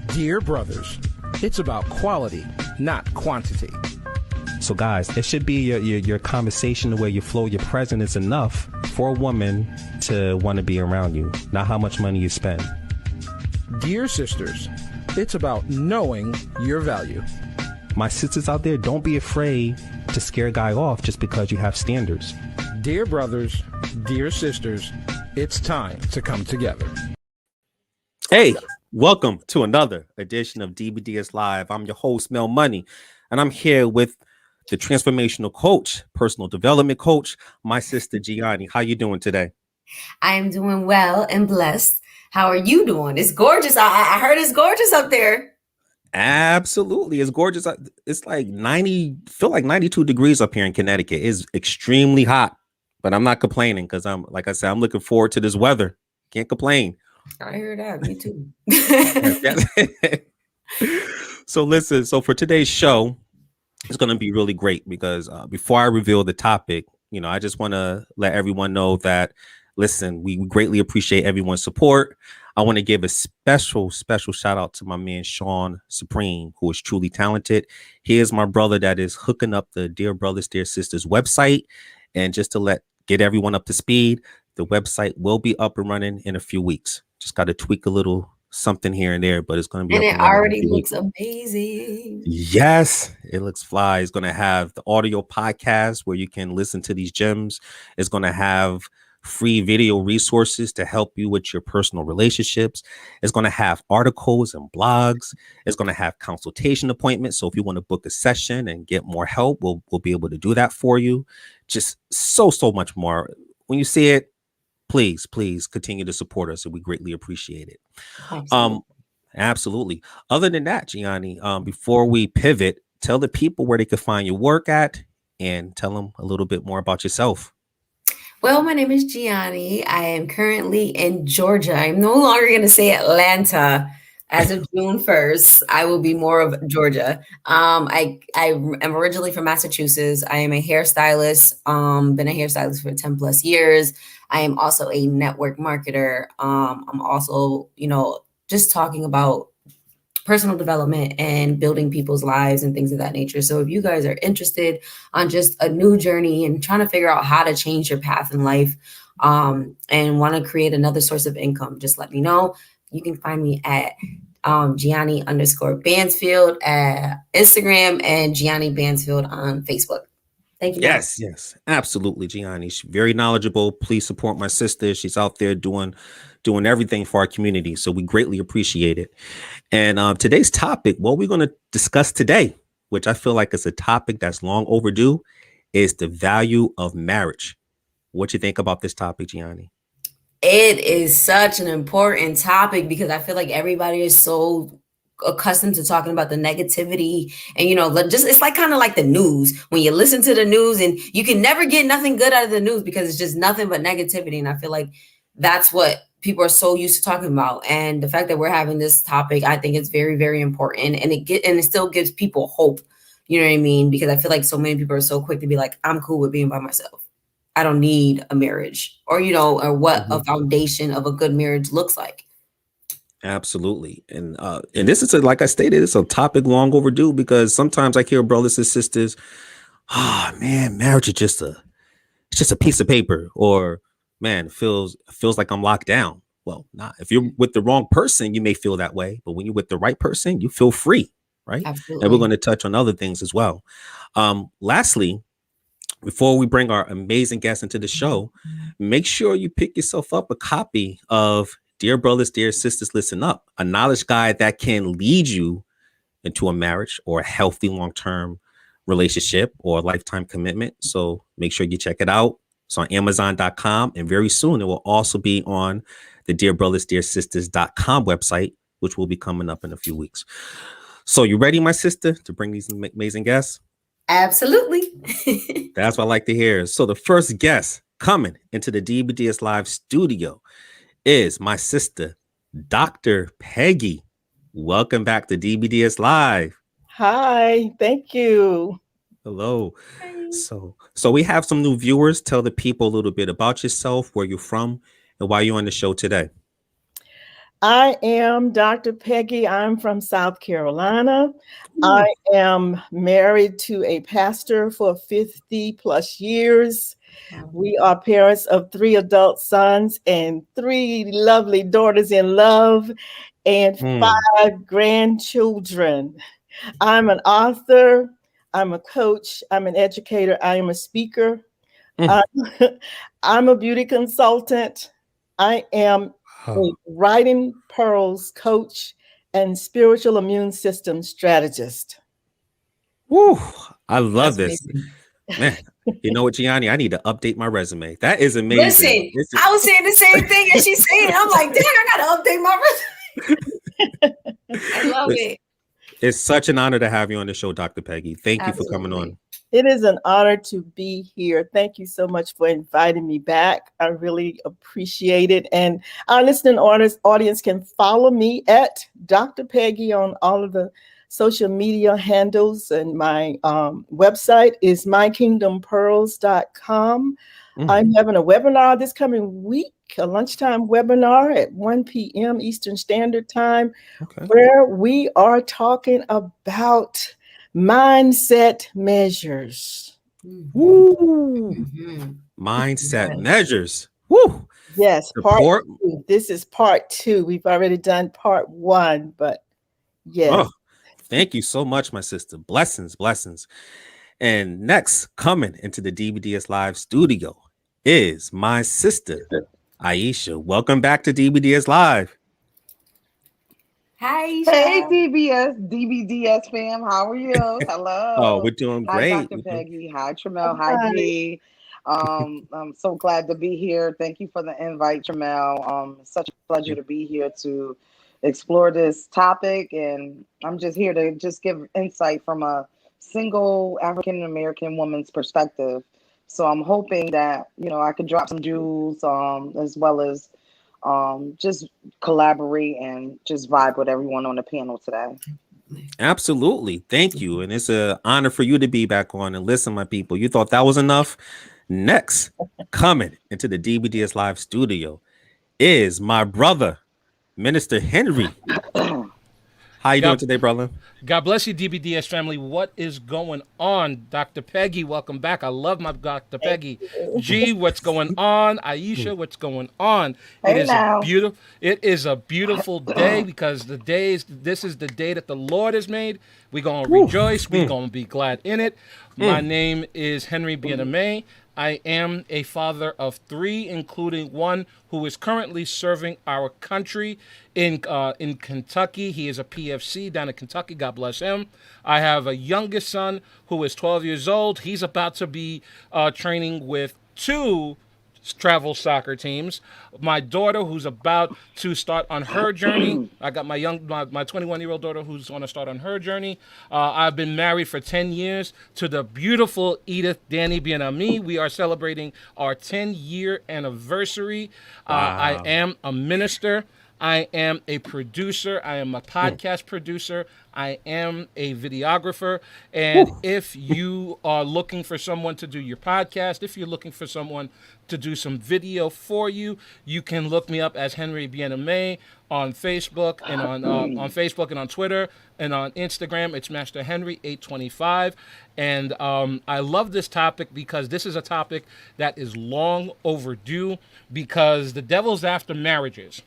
Dear brothers, it's about quality, not quantity. So guys, it should be your conversation where you flow your presence enough for a woman to want to be around you, not how much money you spend. Dear sisters, it's about knowing your value. My sisters out there, don't be afraid to scare a guy off just because you have standards. Dear brothers, dear sisters, it's time to come together. Hey, welcome to another edition of DBDS Live. I'm your host, Mel Money, and I'm here with the transformational coach, personal development coach, my sister Gianni. How you doing today? I am doing well and blessed. How are you doing? It's gorgeous. I heard it's gorgeous up there. Absolutely. It's gorgeous. It's like 92 degrees up here in Connecticut. It's extremely hot, but I'm not complaining because I'm looking forward to this weather. Can't complain. I hear that. Me too. So listen, for today's show, it's going to be really great because before I reveal the topic, I just want to let everyone know that, listen, we greatly appreciate everyone's support. I want to give a special shout out to my man, Sean Supreme, who is truly talented. He is my brother that is hooking up the Dear Brothers, Dear Sisters website. And just to get everyone up to speed, the website will be up and running in a few weeks. Just got to tweak a little something here and there, but it's going to be. And it already looks amazing. Yes, it looks fly. It's going to have the audio podcast where you can listen to these gems. It's going to have free video resources to help you with your personal relationships. It's going to have articles and blogs. It's going to have consultation appointments. So if you want to book a session and get more help, we'll be able to do that for you. Just so much more. When you see it, please continue to support us, and we greatly appreciate it. Absolutely. Other than that, Gianni, before we pivot, tell the people where they can find your work at and tell them a little bit more about yourself. Well, my name is Gianni. I am currently in Georgia. I'm no longer going to say Atlanta. As of June 1st, I will be more of Georgia. I am originally from Massachusetts. I am a hairstylist. Been a hairstylist for 10 plus years. I am also a network marketer. I'm also, just talking about personal development and building people's lives and things of that nature. So if you guys are interested on just a new journey and trying to figure out how to change your path in life, and want to create another source of income, just let me know. You can find me at Gianni_Bansfield at Instagram and Gianni Bansfield on Facebook. Thank you. Yes, absolutely. Gianni, she's very knowledgeable. Please support my sister. She's out there doing everything for our community. So we greatly appreciate it. And today's topic, what we're going to discuss today, which I feel like is a topic that's long overdue, is the value of marriage. What you think about this topic, Gianni? It is such an important topic because I feel like everybody is so accustomed to talking about the negativity and, it's like kind of like the news. When you listen to the news and you can never get nothing good out of the news because it's just nothing but negativity. And I feel like that's what people are so used to talking about. And the fact that we're having this topic, I think it's very, very important. And it still gives people hope. You know what I mean? Because I feel like so many people are so quick to be like, I'm cool with being by myself. I don't need a marriage or what a foundation of a good marriage looks like. Absolutely. And this is like I stated, it's a topic long overdue because sometimes I hear brothers and sisters, man, marriage is just a piece of paper, or man, feels like I'm locked down. Well, not if you're with the wrong person, you may feel that way, but when you're with the right person, you feel free, right? Absolutely. And we're going to touch on other things as well. Lastly, before we bring our amazing guests into the show, make sure you pick yourself up a copy of Dear Brothers, Dear Sisters, Listen Up, a knowledge guide that can lead you into a marriage or a healthy long-term relationship or lifetime commitment. So make sure you check it out. It's on Amazon.com, and very soon it will also be on the Dear Brothers, Dear Sisters.com website, which will be coming up in a few weeks. So you ready, my sister, to bring these amazing guests? Absolutely. That's what I like to hear. So the first guest coming into the DBDS Live studio is my sister, Dr. Peggie. Welcome back to DBDS Live. Hi, thank you. Hello. Hi. So we have some new viewers. Tell the people a little bit about yourself, where you're from, and why you're on the show today. I am Dr. Peggy. I'm from South Carolina. I am married to a pastor for 50 plus years. We are parents of 3 adult sons and 3 lovely daughters in love and 5 grandchildren. I'm an author. I'm a coach. I'm an educator. I am a speaker. I'm, I'm a beauty consultant. I am a writing pearls coach and spiritual immune system strategist. Woo! I love That's this. amazing. Man, you know what, Gianni? I need to update my resume. That is amazing. Listen, I was saying the same thing as she's saying. I'm like, dang, I gotta update my resume. I love it. It's such an honor to have you on the show, Dr. Peggy. Thank you for coming Absolutely. on. It is an honor to be here. Thank you so much for inviting me back. I really appreciate it. And our listening audience can follow me at Dr. Peggy on all of the social media handles. And my website is mykingdompearls.com. I'm having a webinar this coming week, a lunchtime webinar at 1 p.m. Eastern Standard Time, where we are talking about mindset measures. Mindset measures. Woo! Yes, part 2. This is part 2. We've already done part 1, but yes. Oh, thank you so much, my sister. Blessings, blessings. And next, coming into the DBDS Live studio is my sister, Aisha. Welcome back to DBDS Live. Hi, Aisha. Hey, DBDS fam. How are you? Hello. Oh, we're doing great. Hi, Dr. Peggy. Hi, Tramel. Hi, G. I'm so glad to be here. Thank you for the invite, Tramel. It's such a pleasure to be here to explore this topic. And I'm just here to just give insight from a single African-American woman's perspective. So I'm hoping that, I could drop some jewels as well as just collaborate and just vibe with everyone on the panel today. Absolutely. Thank you. And it's an honor for you to be back on. And listen, my people, you thought that was enough? Next, coming into the DBDS Live studio is my brother, Minister Henry. How you doing today, brother? God bless you, DBDS family. What is going on? Dr. Peggy, welcome back. I love my Dr. Peggy. G, what's going on? Aisha, what's going on? It is a beautiful day because this is the day that the Lord has made. We're going to rejoice. We're going to be glad in it. My name is Henry Bien-Aimé. I am a father of 3, including one who is currently serving our country in Kentucky. He is a PFC down in Kentucky. God bless him. I have a youngest son who is 12 years old. He's about to be training with 2 travel soccer teams. My daughter, who's about to start on her journey. I got my 21-year-old daughter who's going to start on her journey. I've been married for 10 years to the beautiful Edith Danny Bien-Aimé. We are celebrating our 10-year anniversary. Wow. I am a minister. I am a producer. I am a podcast producer. I am a videographer. And if you are looking for someone to do your podcast, if you're looking for someone to do some video for you, you can look me up as Henry Bien-Aimé on Facebook and on Facebook and on Twitter and on Instagram. It's Master Henry 825. And I love this topic because this is a topic that is long overdue because the devil's after marriages.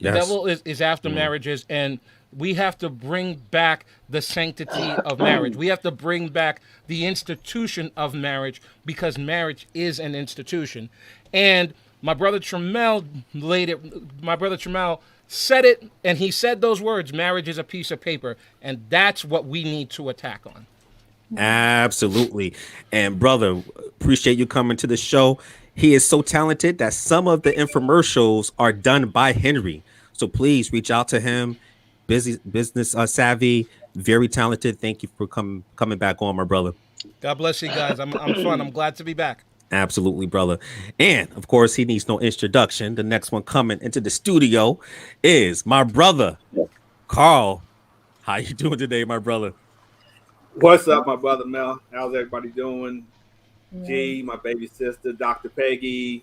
The devil is after marriages, and we have to bring back the sanctity of marriage. We have to bring back the institution of marriage because marriage is an institution. And my brother Tramel said it, and he said those words, marriage is a piece of paper, and that's what we need to attack on. Absolutely. And brother, appreciate you coming to the show. He is so talented that some of the infomercials are done by Henry. So please reach out to him. Business savvy, very talented. Thank you for coming back on, my brother. God bless you guys. I'm fun. I'm glad to be back. Absolutely, brother. And of course, he needs no introduction. The next one coming into the studio is my brother, Carl. How you doing today, my brother? What's up, my brother Mel? How's everybody doing? G, my baby sister, Dr. Peggy,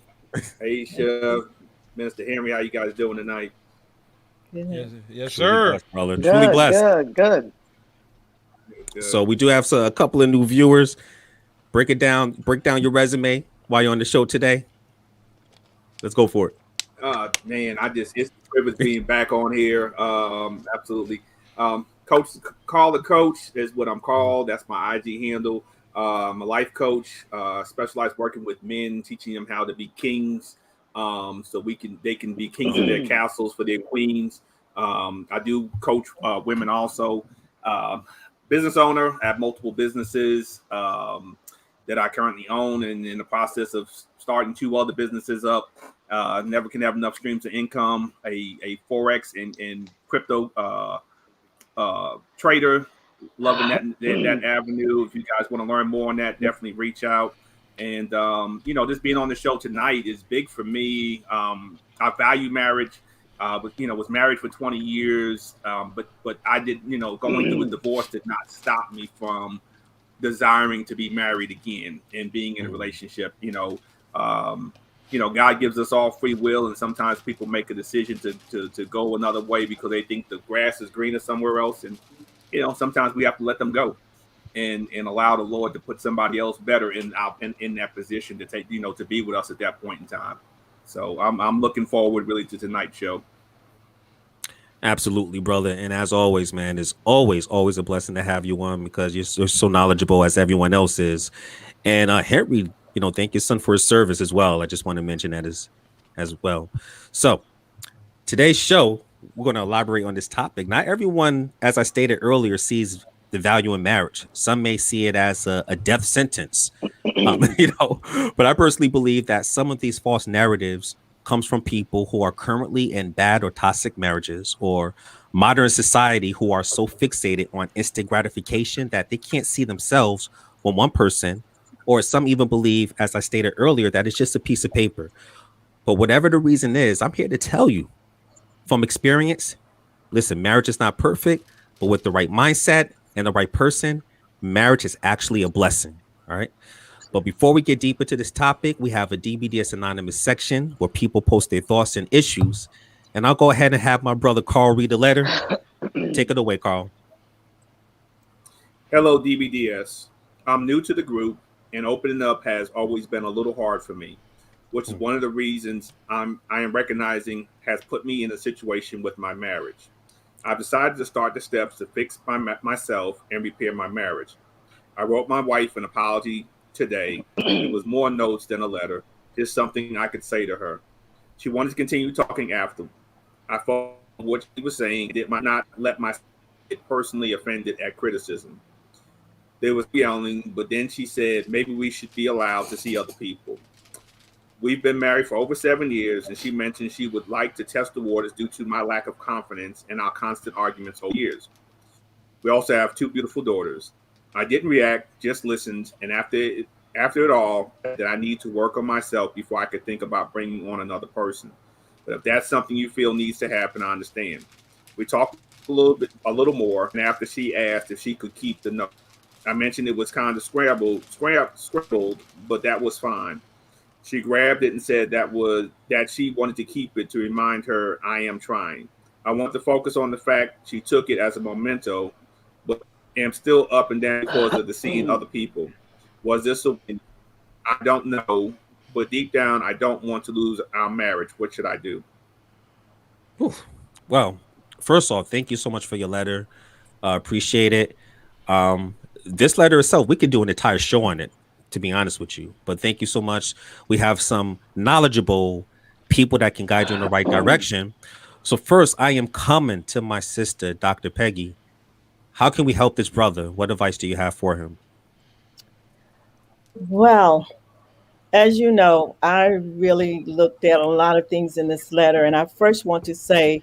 Aisha, Minister Henry, how you guys doing tonight? Yes, Truly sir. blessed, brother. Truly Good, blessed. good. So we do have a couple of new viewers. Break down your resume while you're on the show today. Let's go for it. Man, it's a privilege being back on here. Absolutely. Coach, call the coach is what I'm called. That's my IG handle. I'm a life coach, specialized working with men, teaching them how to be kings. So they can be kings of their castles for their queens. I do coach women also. Business owner, I have multiple businesses that I currently own, and in the process of starting 2 other businesses up. Never can have enough streams of income. A forex and crypto trader, loving that avenue. If you guys want to learn more on that, definitely reach out. And just being on the show tonight is big for me. I value marriage. Was married for 20 years, but I did. Going through a divorce did not stop me from desiring to be married again and being in a relationship. God gives us all free will, and sometimes people make a decision to go another way because they think the grass is greener somewhere else. And sometimes we have to let them go and allow the Lord to put somebody else better in that position to take to be with us at that point in time. So I'm looking forward really to tonight's show. Absolutely, brother. And as always, man, it's always a blessing to have you on because you're so knowledgeable as everyone else is. And Henry, thank your son for his service as well. I just want to mention that as well. So today's show, we're going to elaborate on this topic. Not everyone, as I stated earlier, sees the value in marriage. Some may see it as a death sentence, but I personally believe that some of these false narratives comes from people who are currently in bad or toxic marriages, or modern society who are so fixated on instant gratification that they can't see themselves on one person, or some even believe, as I stated earlier, that it's just a piece of paper. But whatever the reason is, I'm here to tell you from experience, listen, marriage is not perfect, but with the right mindset and the right person, marriage is actually a blessing. All right. But before we get deep into this topic, we have a DBDS Anonymous section where people post their thoughts and issues. And I'll go ahead and have my brother Carl read the letter. Take it away, Carl. Hello, DBDS. I'm new to the group, and opening up has always been a little hard for me, which is one of the reasons I am recognizing has put me in a situation with my marriage. I've decided to start the steps to fix myself and repair my marriage. I wrote my wife an apology today. It was more notes than a letter, just something I could say to her. She wanted to continue talking after. I thought what she was saying did not let myself get personally offended at criticism. There was yelling, but then she said maybe we should be allowed to see other people. We've been married for over 7 years, and she mentioned she would like to test the waters due to my lack of confidence and our constant arguments over years. We also have 2 beautiful daughters. I didn't react, just listened, and after it all, that I need to work on myself before I could think about bringing on another person. But if that's something you feel needs to happen, I understand. We talked a little more, and after she asked if she could keep the note, I mentioned it was kind of scrambled, but that was fine. She grabbed it and said that she wanted to keep it to remind her I am trying. I want to focus on the fact she took it as a memento, but am still up and down because of the seeing other people. Was this a win? I don't know, but deep down, I don't want to lose our marriage. What should I do? Oof. Well, first off, thank you so much for your letter. Appreciate it. This letter itself, we could do an entire show on it, to be honest with you. But thank you so much. We have some knowledgeable people that can guide you in the right direction. So first, I am coming to my sister, Dr. Peggie. How can we help this brother? What advice do you have for him? Well, as you know, I really looked at a lot of things in this letter, and I first want to say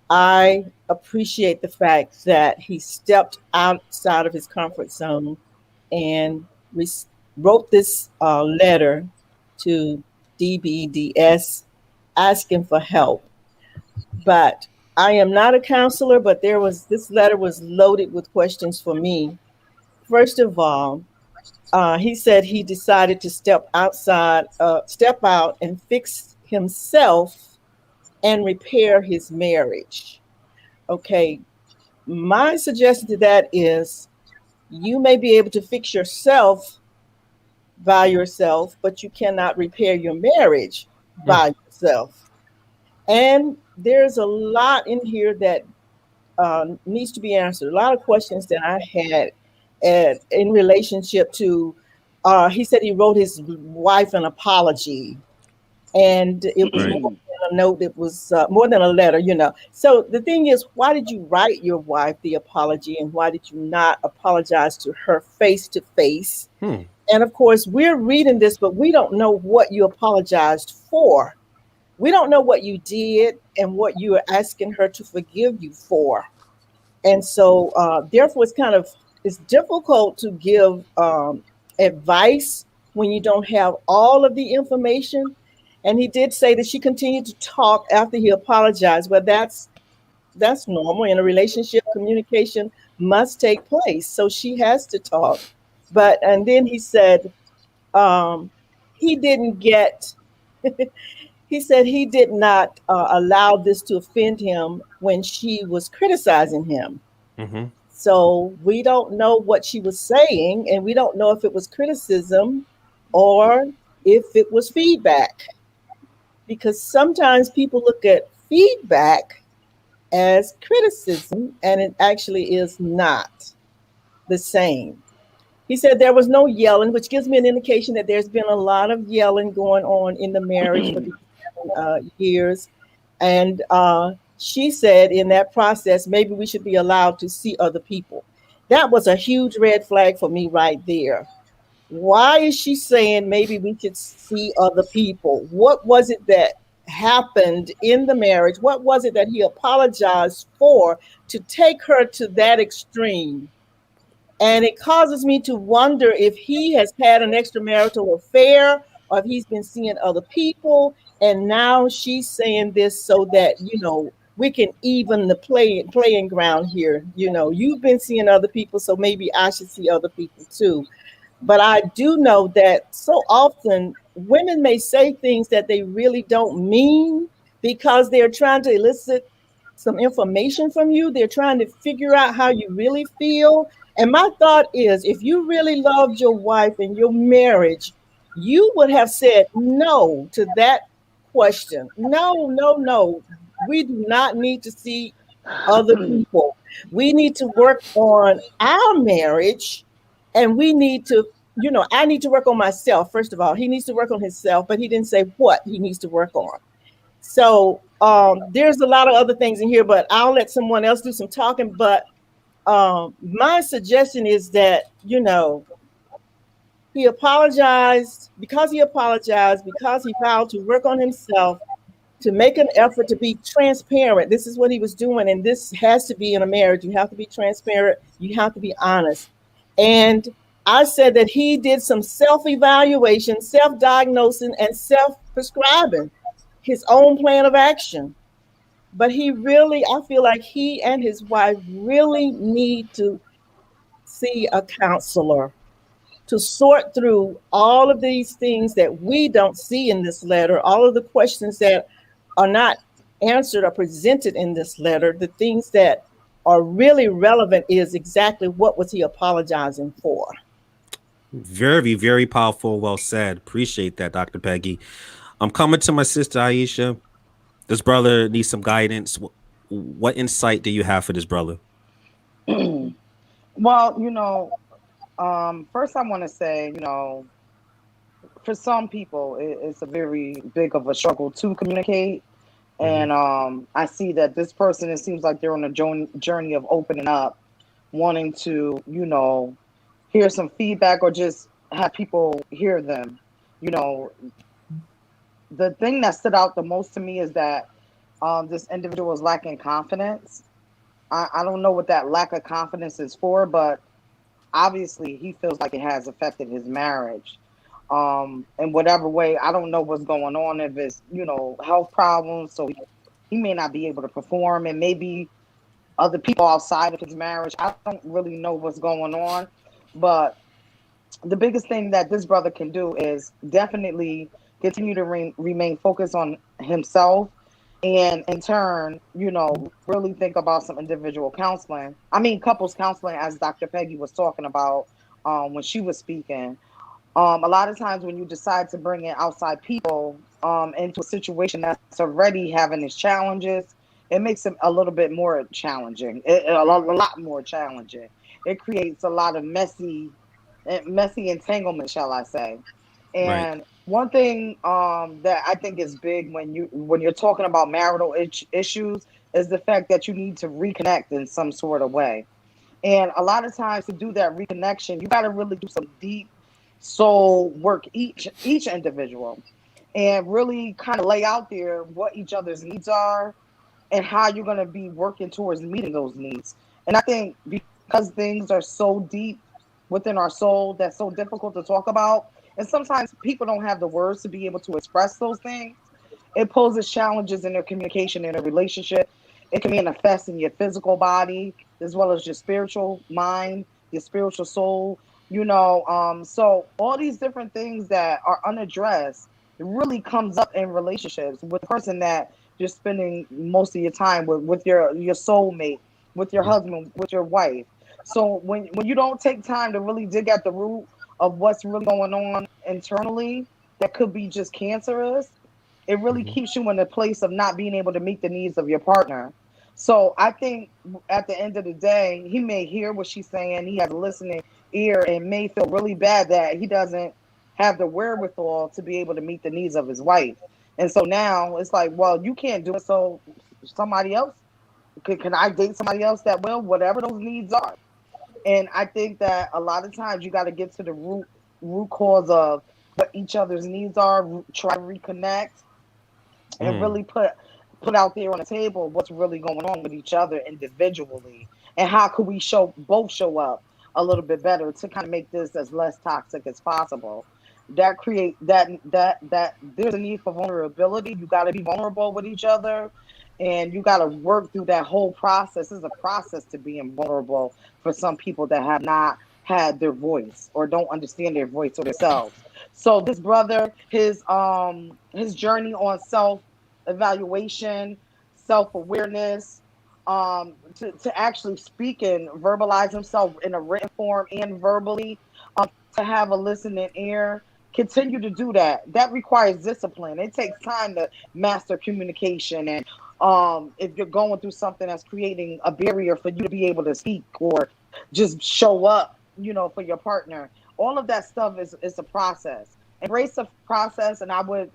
I appreciate the fact that he stepped outside of his comfort zone and wrote this letter to DBDS asking for help. But I am not a counselor, but this letter was loaded with questions for me. First of all, he said he decided to step out and fix himself and repair his marriage. Okay, my suggestion to that is you may be able to fix yourself by yourself, but you cannot repair your marriage by yourself. And there's a lot in here that needs to be answered. A lot of questions that I had in relationship to, he said he wrote his wife an apology, and it was Right. more than a note. It was more than a letter, you know. So the thing is, why did you write your wife the apology, and why did you not apologize to her face to face? And of course, we're reading this, but we don't know what you apologized for. We don't know what you did and what you are asking her to forgive you for. And so, therefore, it's difficult to give advice when you don't have all of the information. And he did say that she continued to talk after he apologized. Well, that's normal in a relationship. Communication must take place, so she has to talk. But and then he said he didn't get. He said he did not allow this to offend him when she was criticizing him. Mm-hmm. So we don't know what she was saying, and we don't know if it was criticism or if it was feedback. Because sometimes people look at feedback as criticism, and it actually is not the same. He said there was no yelling, which gives me an indication that there's been a lot of yelling going on in the marriage for these years. And she said in that process, maybe we should be allowed to see other people. That was a huge red flag for me right there. Why is she saying maybe we should see other people? What was it that happened in the marriage? What was it that he apologized for to take her to that extreme? And it causes me to wonder if he has had an extramarital affair or if he's been seeing other people. And now she's saying this so that, you know, we can even the playing ground here. You know, you've been seeing other people, so maybe I should see other people too. But I do know that so often women may say things that they really don't mean because they're trying to elicit some information from you. They're trying to figure out how you really feel. And my thought is, if you really loved your wife and your marriage, you would have said no to that question. No, no, no. We do not need to see other people. We need to work on our marriage, and we need to, you know, I need to work on myself. First of all, he needs to work on himself, but he didn't say what he needs to work on. So there's a lot of other things in here, but I'll let someone else do some talking. But my suggestion is that, you know, he apologized, because he vowed to work on himself, to make an effort to be transparent. This is what he was doing. And this has to be in a marriage. You have to be transparent. You have to be honest. And I said that he did some self-evaluation, self-diagnosing, and self-prescribing his own plan of action. But I feel like he and his wife really need to see a counselor to sort through all of these things that we don't see in this letter, all of the questions that are not answered or presented in this letter. The things that are really relevant is exactly what was he apologizing for. Very, very powerful. Well said. Appreciate that, Dr. Peggy. I'm coming to my sister, Aisha. This brother needs some guidance. What insight do you have for this brother? Well, you know, first I want to say, you know, for some people, it's a very big of a struggle to communicate. And I see that this person, it seems like they're on a journey of opening up, wanting to, you know, hear some feedback or just have people hear them. You know, the thing that stood out the most to me is that this individual is lacking confidence. I don't know what that lack of confidence is for, but obviously he feels like it has affected his marriage. In whatever way, I don't know what's going on, if it's, you know, health problems, so he may not be able to perform, and maybe other people outside of his marriage. I don't really know what's going on, but the biggest thing that this brother can do is definitely continue to remain focused on himself and in turn, really think about some individual counseling. I mean, couples counseling, as Dr. Peggie was talking about when she was speaking. A lot of times when you decide to bring in outside people into a situation that's already having its challenges, it makes it a little bit more challenging, a lot more challenging. It creates a lot of messy entanglement, shall I say. Right. And one thing that I think is big when you're talking about marital issues is the fact that you need to reconnect in some sort of way. And a lot of times to do that reconnection, you got to really do some deep soul work each individual, and really kind of lay out there what each other's needs are and how you're going to be working towards meeting those needs. And I think because things are so deep within our soul, that's so difficult to talk about, and sometimes people don't have the words to be able to express those things, it poses challenges in their communication in a relationship. It can manifest in your physical body as well as your spiritual mind, your spiritual soul. So all these different things that are unaddressed, it really comes up in relationships with the person that you're spending most of your time with your soulmate, with your husband, with your wife. So when you don't take time to really dig at the root of what's really going on internally, that could be just cancerous, it really Mm-hmm. keeps you in a place of not being able to meet the needs of your partner. So I think at the end of the day, he may hear what she's saying. He has a listening ear and may feel really bad that he doesn't have the wherewithal to be able to meet the needs of his wife. And so now it's like, well, you can't do it. So somebody else, can I date somebody else that will, whatever those needs are? And I think that a lot of times you got to get to the root cause of what each other's needs are, try to reconnect, and Mm. really put out there on the table what's really going on with each other individually, and how could we both show up a little bit better to kind of make this as less toxic as possible. That create that there's a need for vulnerability. You got to be vulnerable with each other, and you got to work through that whole process. It's a process to being vulnerable for some people that have not had their voice or don't understand their voice or themselves. So this brother, his journey on self evaluation, self awareness, to actually speak and verbalize himself in a written form and verbally, to have a listening ear. Continue to do that. That requires discipline. It takes time to master communication. And if you're going through something that's creating a barrier for you to be able to speak or just show up, for your partner, all of that stuff is a process. Embrace the process, and I would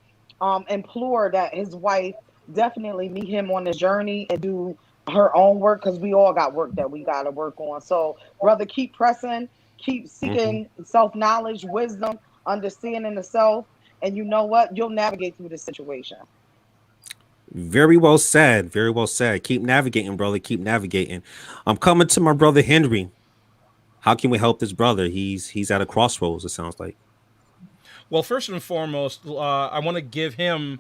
implore that his wife definitely meet him on this journey and do her own work, because we all got work that we got to work on. So, brother, keep pressing, keep Mm-hmm. seeking self-knowledge, wisdom, understanding the self, and you know what? You'll navigate through this situation. Very well said. Very well said. Keep navigating, brother. Keep navigating. I'm coming to my brother Henry. How can we help this brother? He's at a crossroads. It sounds like. Well, first and foremost, I want to give him,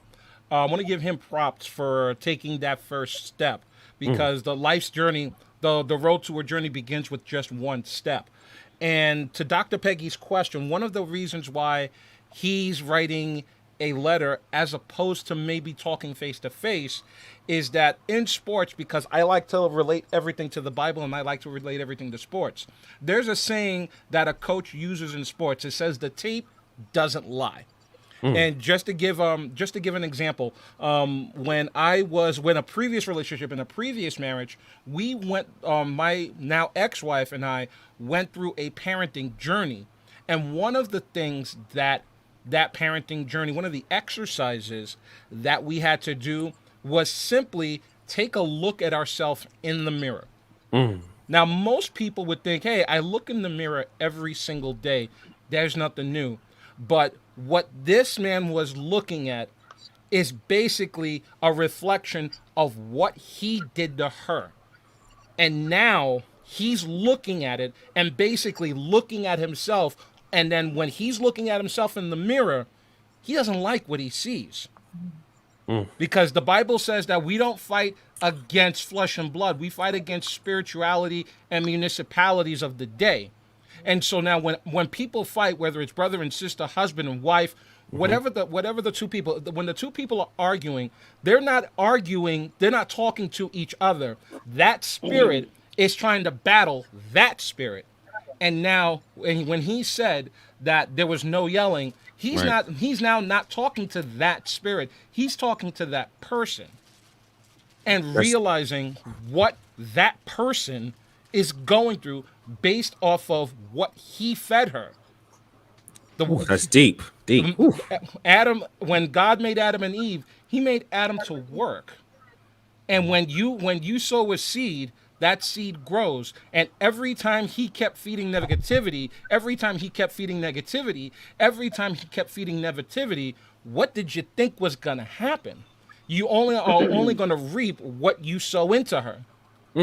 props for taking that first step, Mm. because the life's journey, the road to a journey begins with just one step. And to Dr. Peggie's question, one of the reasons why he's writing a letter as opposed to maybe talking face to face is that in sports, because I like to relate everything to the Bible and I like to relate everything to sports, there's a saying that a coach uses in sports. It says the tape doesn't lie. Mm. And just to give an example, when a previous relationship in a previous marriage, we went, my now ex-wife and I went through a parenting journey, and one of the things that parenting journey, one of the exercises that we had to do was simply take a look at ourselves in the mirror. Mm. Now, most people would think, hey, I look in the mirror every single day. There's nothing new. But what this man was looking at is basically a reflection of what he did to her. And now he's looking at it and basically looking at himself. And then when he's looking at himself in the mirror, he doesn't like what he sees. Mm. Because the Bible says that we don't fight against flesh and blood. We fight against spirituality and municipalities of the day. And so now when people fight, whether it's brother and sister, husband and wife, whatever the two people, when the two people are arguing, they're not arguing, they're not talking to each other. That spirit is trying to battle that spirit. And now when he said that there was no yelling, he's now not talking to that spirit. He's talking to that person and realizing what that person is going through based off of what he fed her. That's deep. Adam, when God made Adam and Eve, he made Adam to work. And when you sow a seed, that seed grows. And every time he kept feeding negativity, what did you think was gonna happen? You are only gonna reap what you sow into her.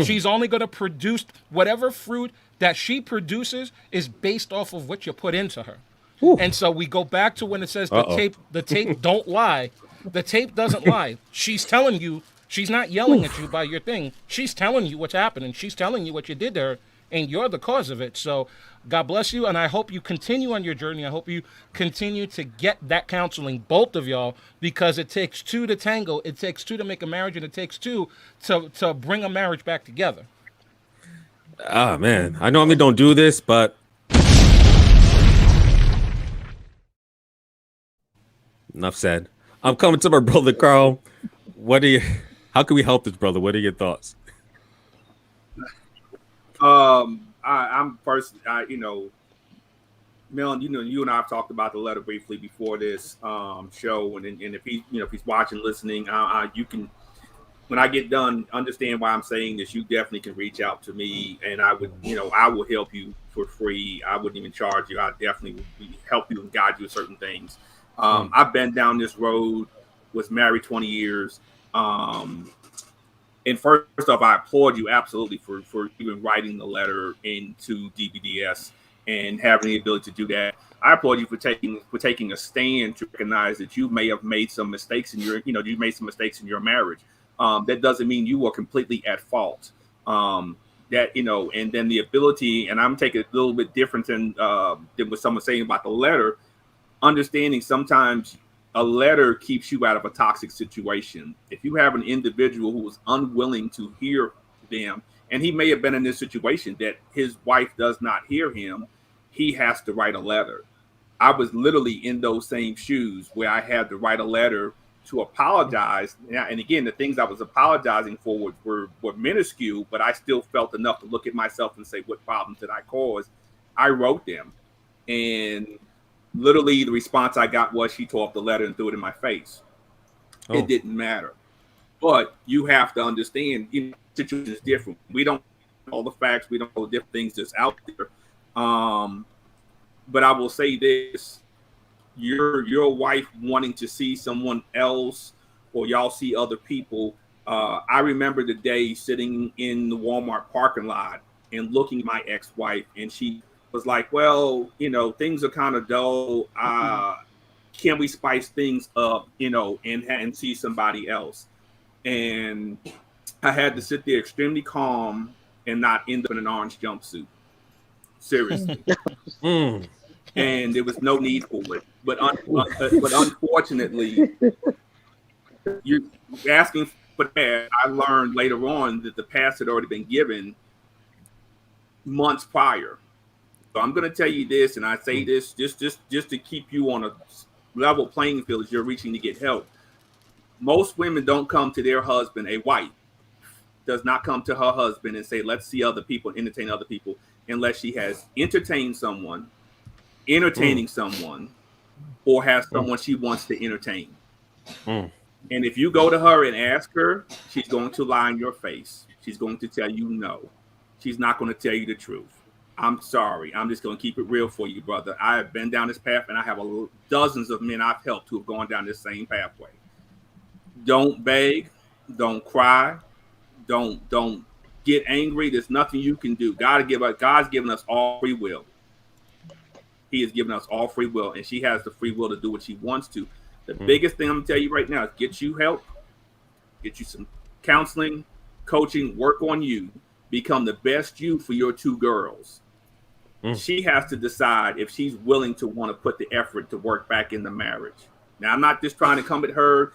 She's only gonna produce whatever fruit that she produces is based off of what you put into her. And so we go back to when it says the tape don't lie. The tape doesn't lie. She's telling you, she's not yelling at you by your thing. She's telling you what's happening. She's telling you what you did to her, and you're the cause of it. So God bless you, and I hope you continue on your journey. I hope you continue to get that counseling, both of y'all, because it takes two to tango. It takes two to make a marriage, and it takes two to bring a marriage back together. Ah, man. I normally don't do this, but enough said. I'm coming to my brother Carl. How can we help this brother? What are your thoughts? I'm first, Mel, you and I have talked about the letter briefly before this show, and if he's watching, listening, you can, when I get done, understand why I'm saying this. You definitely can reach out to me, and I would, I will help you for free. I wouldn't even charge you. I definitely would help you and guide you with certain things. I've been down this road, was married 20 years. And first off, I applaud you absolutely for even writing the letter into DBDS and having the ability to do that. I applaud you for taking a stand to recognize that you may have made some mistakes in your, you made some mistakes in your marriage. That doesn't mean you are completely at fault. And then the ability, and I'm taking it a little bit different than what someone saying about the letter. Understanding sometimes a letter keeps you out of a toxic situation. If you have an individual who is unwilling to hear them, and he may have been in this situation that his wife does not hear him, he has to write a letter. I was literally in those same shoes where I had to write a letter to apologize. And again, the things I was apologizing for were minuscule, but I still felt enough to look at myself and say, what problems did I cause? I wrote them. And literally, the response I got was she tore up the letter and threw it in my face. It didn't matter. But you have to understand, the situation is different. We don't know all the facts. We don't know the different things that's out there. But I will say this. Your wife wanting to see someone else, or y'all see other people. I remember the day sitting in the Walmart parking lot and looking at my ex-wife, and she was like, well, things are kind of dull. Can we spice things up, and see somebody else? And I had to sit there extremely calm and not end up in an orange jumpsuit. Seriously. And there was no need for it. But unfortunately, you're asking for that. I learned later on that the pass had already been given months prior. So I'm going to tell you this, and I say this just to keep you on a level playing field as you're reaching to get help. Most women don't come to their husband, a wife does not come to her husband and say, let's see other people, entertain other people, unless she has entertained someone, entertaining someone, or has someone she wants to entertain. And if you go to her and ask her, she's going to lie in your face. She's going to tell you no. She's not going to tell you the truth. I'm sorry. I'm just going to keep it real for you, brother. I have been down this path, and I have dozens of men I've helped who have gone down this same pathway. Don't beg. Don't cry. Don't get angry. There's nothing you can do. God's given us all free will. He has given us all free will, and she has the free will to do what she wants to. The biggest thing I'm going to tell you right now is get you help, get you some counseling, coaching, work on you, become the best you for your two girls. She has to decide if she's willing to want to put the effort to work back in the marriage. Now, I'm not just trying to come at her.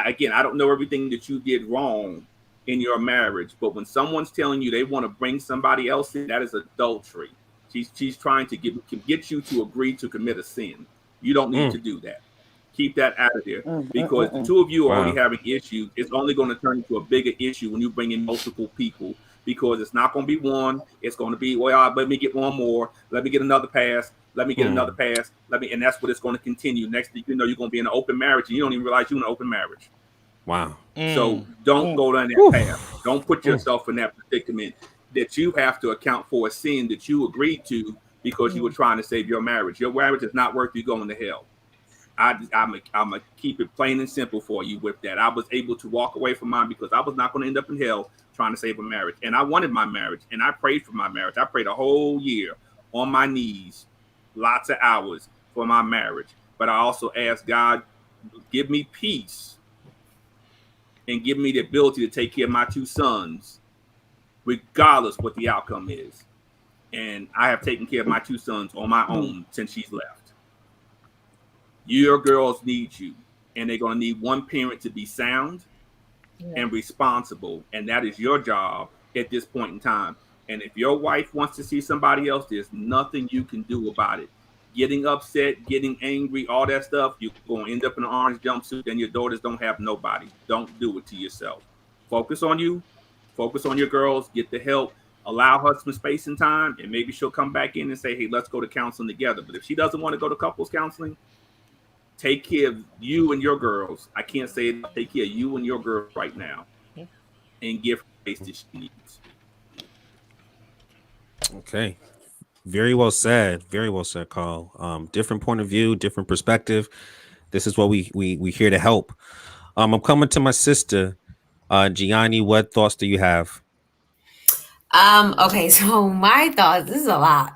Again, I don't know everything that you did wrong in your marriage, but when someone's telling you they want to bring somebody else in, that is adultery. She's trying to get you to agree to commit a sin. You don't need to do that. Keep that out of there, because the two of you are already having issues. It's only going to turn into a bigger issue when you bring in multiple people, because it's not going to be one. It's going to be, well, let me get one more. Let me get another pass. Let me get another pass. And that's what it's going to continue. Next thing you know, you're going to be in an open marriage, and you don't even realize you're in an open marriage. Wow. So don't go down that path. Don't put yourself in that predicament that you have to account for a sin that you agreed to because you were trying to save your marriage. Your marriage is not worth you going to hell. I'm gonna keep it plain and simple for you with that. I was able to walk away from mine because I was not going to end up in hell trying to save a marriage. And I wanted my marriage, and I prayed for my marriage. I prayed a whole year on my knees, lots of hours for my marriage. But I also asked God, give me peace and give me the ability to take care of my two sons, regardless what the outcome is. And I have taken care of my two sons on my own since she's left. Your girls need you, and they're going to need one parent to be sound and responsible, and that is your job at this point in time. And if your wife wants to see somebody else, there's nothing you can do about it. Getting upset, getting angry, all that stuff, you're going to end up in an orange jumpsuit, and your daughters don't have nobody. Don't do it to yourself. Focus on you. Focus on your girls. Get the help. Allow her some space and time, and maybe she'll come back in and say, hey, let's go to counseling together. But if she doesn't want to go to couples counseling, take care of you and your girls. I can't say it. Take care of you and your girls right now, and give her space that she needs. Okay. Very well said. Very well said, Carl. Different point of view, different perspective. This is what we here to help. I'm coming to my sister, Gianni. What thoughts do you have? Okay, so my thoughts, this is a lot.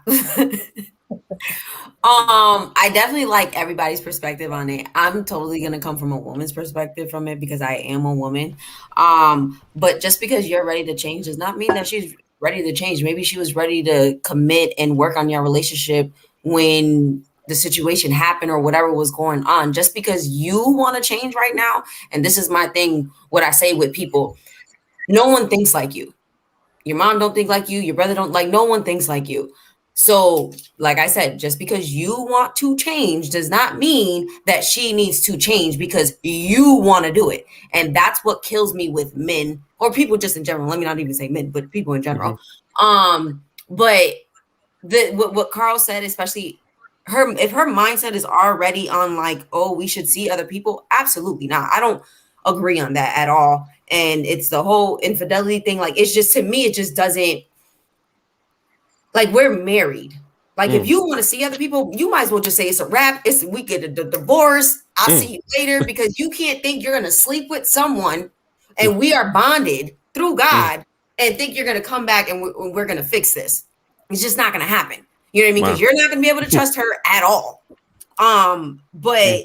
I definitely like everybody's perspective on it. I'm totally gonna come from a woman's perspective from it because I am a woman. But just because you're ready to change does not mean that she's ready to change. Maybe she was ready to commit and work on your relationship when the situation happened or whatever was going on. Just because you want to change right now, and this is my thing, what I say with people, no one thinks like you. Your mom don't think like you, your brother don't, like, no one thinks like you. So, like I said, just because you want to change does not mean that she needs to change because you want to do it. And that's what kills me with men or people just in general. Let me not even say men, but people in general. But what Carl said, especially if her mindset is already on like, oh, we should see other people. Absolutely not. I don't agree on that at all. And it's the whole infidelity thing. Like, it's just, to me, it just doesn't, like, we're married. Like, if you want to see other people, you might as well just say it's a wrap. We get a divorce. I'll see you later, because you can't think you're going to sleep with someone and we are bonded through God and think you're going to come back and we're going to fix this. It's just not going to happen. You know what I mean? Because you're not going to be able to trust her at all. But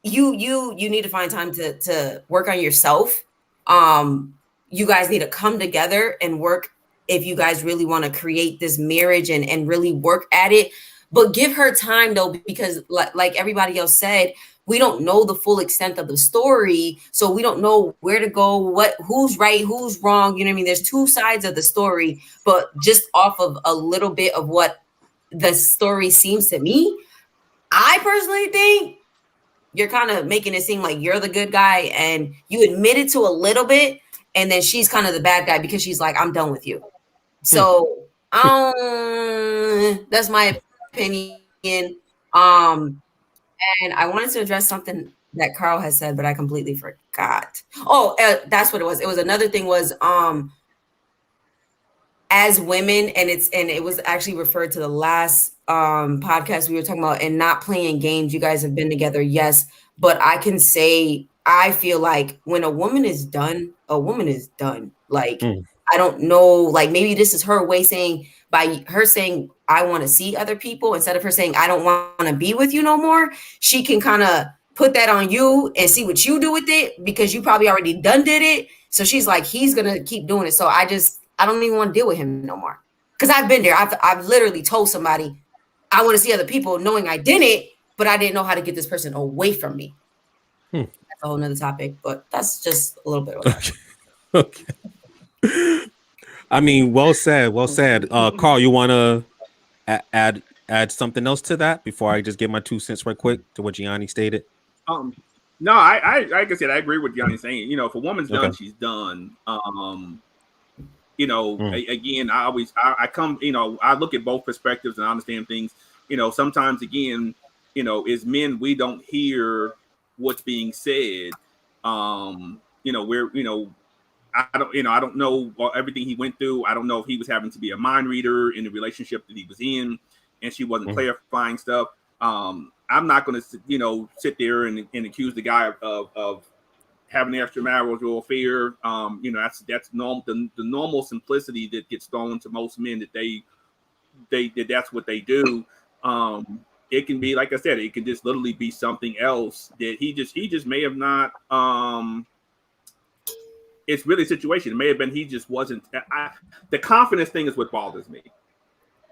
you need to find time to work on yourself. You guys need to come together and work if you guys really want to create this marriage and really work at it. But give her time, though, because like everybody else said, we don't know the full extent of the story. So we don't know where to go, who's right, who's wrong. You know what I mean? There's two sides of the story, but just off of a little bit of what the story seems to me, I personally think you're kind of making it seem like you're the good guy and you admitted to a little bit. And then she's kind of the bad guy because she's like, I'm done with you. So that's my opinion. And I wanted to address something that Carl has said, but I completely forgot. Oh, that's what it was. It was another thing was as women, and it was actually referred to the last podcast we were talking about, and not playing games. You guys have been together, yes, but I can say I feel like when a woman is done, a woman is done. Like, I don't know, like maybe this is her way saying, by her saying, I want to see other people, instead of her saying, I don't want to be with you no more, she can kind of put that on you and see what you do with it, because you probably already did it. So she's like, he's going to keep doing it. So I don't even want to deal with him no more. because I've been there. I've literally told somebody I want to see other people, knowing I didn't, but I didn't know how to get this person away from me. That's a whole nother topic, but that's just a little bit of that. Okay. I mean, well said. Well said. Carl, you want to add something else to that before I just give my 2 cents right quick to what Gianni stated? No, I like I said, I agree with Gianni saying, you know, if a woman's done, she's done. You know, again, I come, you know, I look at both perspectives and I understand things. You know, sometimes again, you know, as men, we don't hear what's being said. You know, I don't know everything he went through. I don't know if he was having to be a mind reader in the relationship that he was in, and she wasn't clarifying stuff. I'm not going to, you know, sit there and accuse the guy of having an extramarital affair. You know, that's normal. The normal simplicity that gets thrown to most men that that's what they do. It can be, like I said, it can just literally be something else that he just may have not. It's really a situation. It may have been he just wasn't. The confidence thing is what bothers me.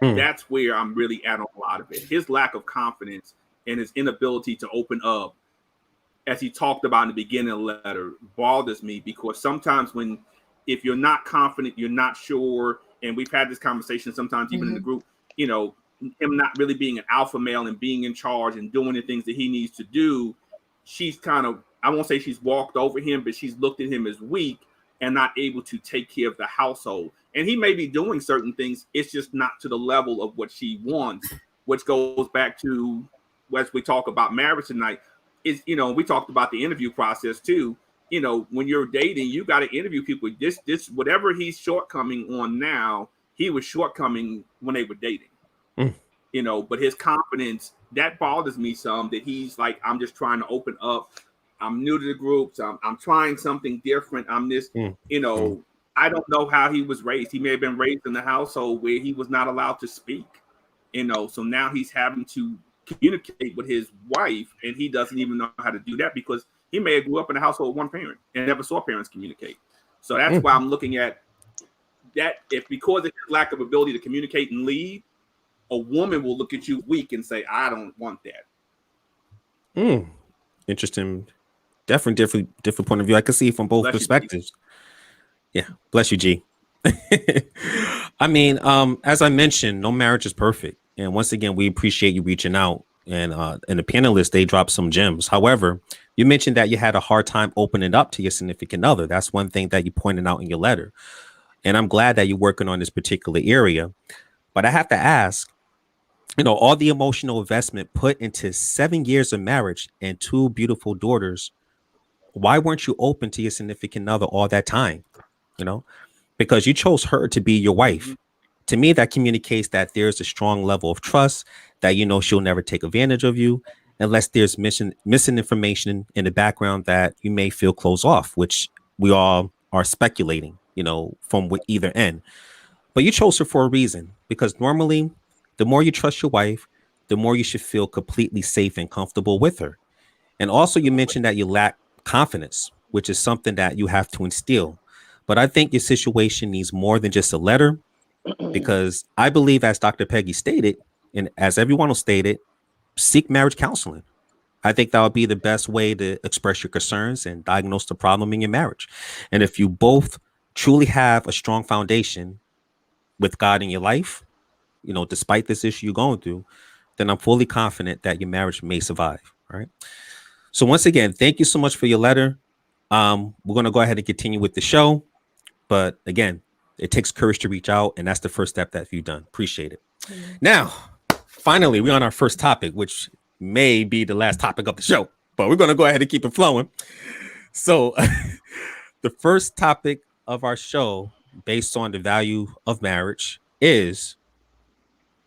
That's where I'm really at on a lot of it. His lack of confidence and his inability to open up, as he talked about in the beginning of the letter, bothers me, because sometimes if you're not confident, you're not sure, and we've had this conversation sometimes even in the group, you know, him not really being an alpha male and being in charge and doing the things that he needs to do, she's kind of, I won't say she's walked over him, but she's looked at him as weak and not able to take care of the household. And he may be doing certain things, it's just not to the level of what she wants, which goes back to, as we talk about marriage tonight, is, you know, we talked about the interview process too. You know, when you're dating, you got to interview people. This, whatever he's shortcoming on now, he was shortcoming when they were dating. You know, but his confidence, that bothers me some, that he's like, I'm just trying to open up. I'm new to the groups. I'm trying something different. I'm this, you know, I don't know how he was raised. He may have been raised in the household where he was not allowed to speak, you know, so now he's having to communicate with his wife, and he doesn't even know how to do that because he may have grew up in a household with one parent and never saw parents communicate. So that's why I'm looking at that. If because of his lack of ability to communicate and lead, a woman will look at you weak and say, I don't want that. Interesting. Definitely different point of view. I can see from both perspectives. Yeah. Bless you, G. I mean, as I mentioned, no marriage is perfect. And once again, we appreciate you reaching out. And the panelists, they dropped some gems. However, you mentioned that you had a hard time opening up to your significant other. That's one thing that you pointed out in your letter. And I'm glad that you're working on this particular area. But I have to ask, you know, all the emotional investment put into 7 years of marriage and 2 beautiful daughters, why weren't you open to your significant other all that time? You know, because you chose her to be your wife. To me, that communicates that there's a strong level of trust, that, you know, she'll never take advantage of you unless there's missing information in the background that you may feel closed off, which we all are speculating, you know, from either end. But you chose her for a reason, because normally the more you trust your wife, the more you should feel completely safe and comfortable with her. And also, you mentioned that you lack confidence, which is something that you have to instill. But I think your situation needs more than just a letter, because I believe, as Dr. Peggie stated, and as everyone else stated, seek marriage counseling. I think that would be the best way to express your concerns and diagnose the problem in your marriage. And if you both truly have a strong foundation with God in your life, you know, despite this issue you're going through, then I'm fully confident that your marriage may survive. Right. So once again, thank you so much for your letter. We're going to go ahead and continue with the show. But again, it takes courage to reach out. And that's the first step that you've done. Appreciate it. Now, finally, we're on our first topic, which may be the last topic of the show, but we're going to go ahead and keep it flowing. So the first topic of our show, based on the value of marriage, is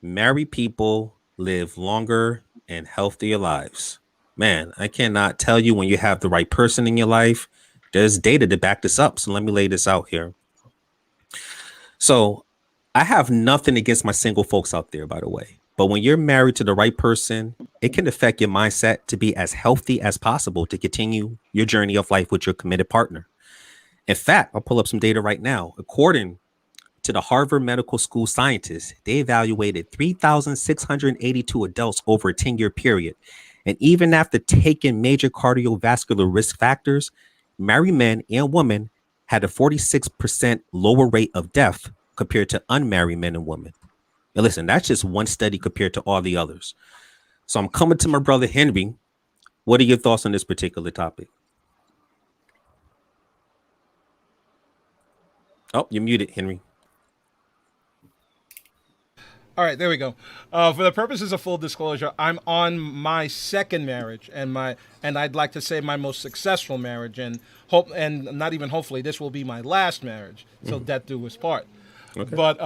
married people live longer and healthier lives. Man, I cannot tell you, when you have the right person in your life, there's data to back this up. So let me lay this out here. So I have nothing against my single folks out there, by the way. But when you're married to the right person, it can affect your mindset to be as healthy as possible to continue your journey of life with your committed partner. In fact, I'll pull up some data right now. According to the Harvard Medical School scientists, they evaluated 3,682 adults over a 10-year period. And even after taking major cardiovascular risk factors, married men and women had a 46% lower rate of death compared to unmarried men and women. And listen, that's just one study compared to all the others. So I'm coming to my brother Henry. What are your thoughts on this particular topic? Oh, you're muted, Henry. All right, there we go. For the purposes of full disclosure, I'm on my second marriage, and I'd like to say my most successful marriage, and not even hopefully, this will be my last marriage. So death do us part. Okay. But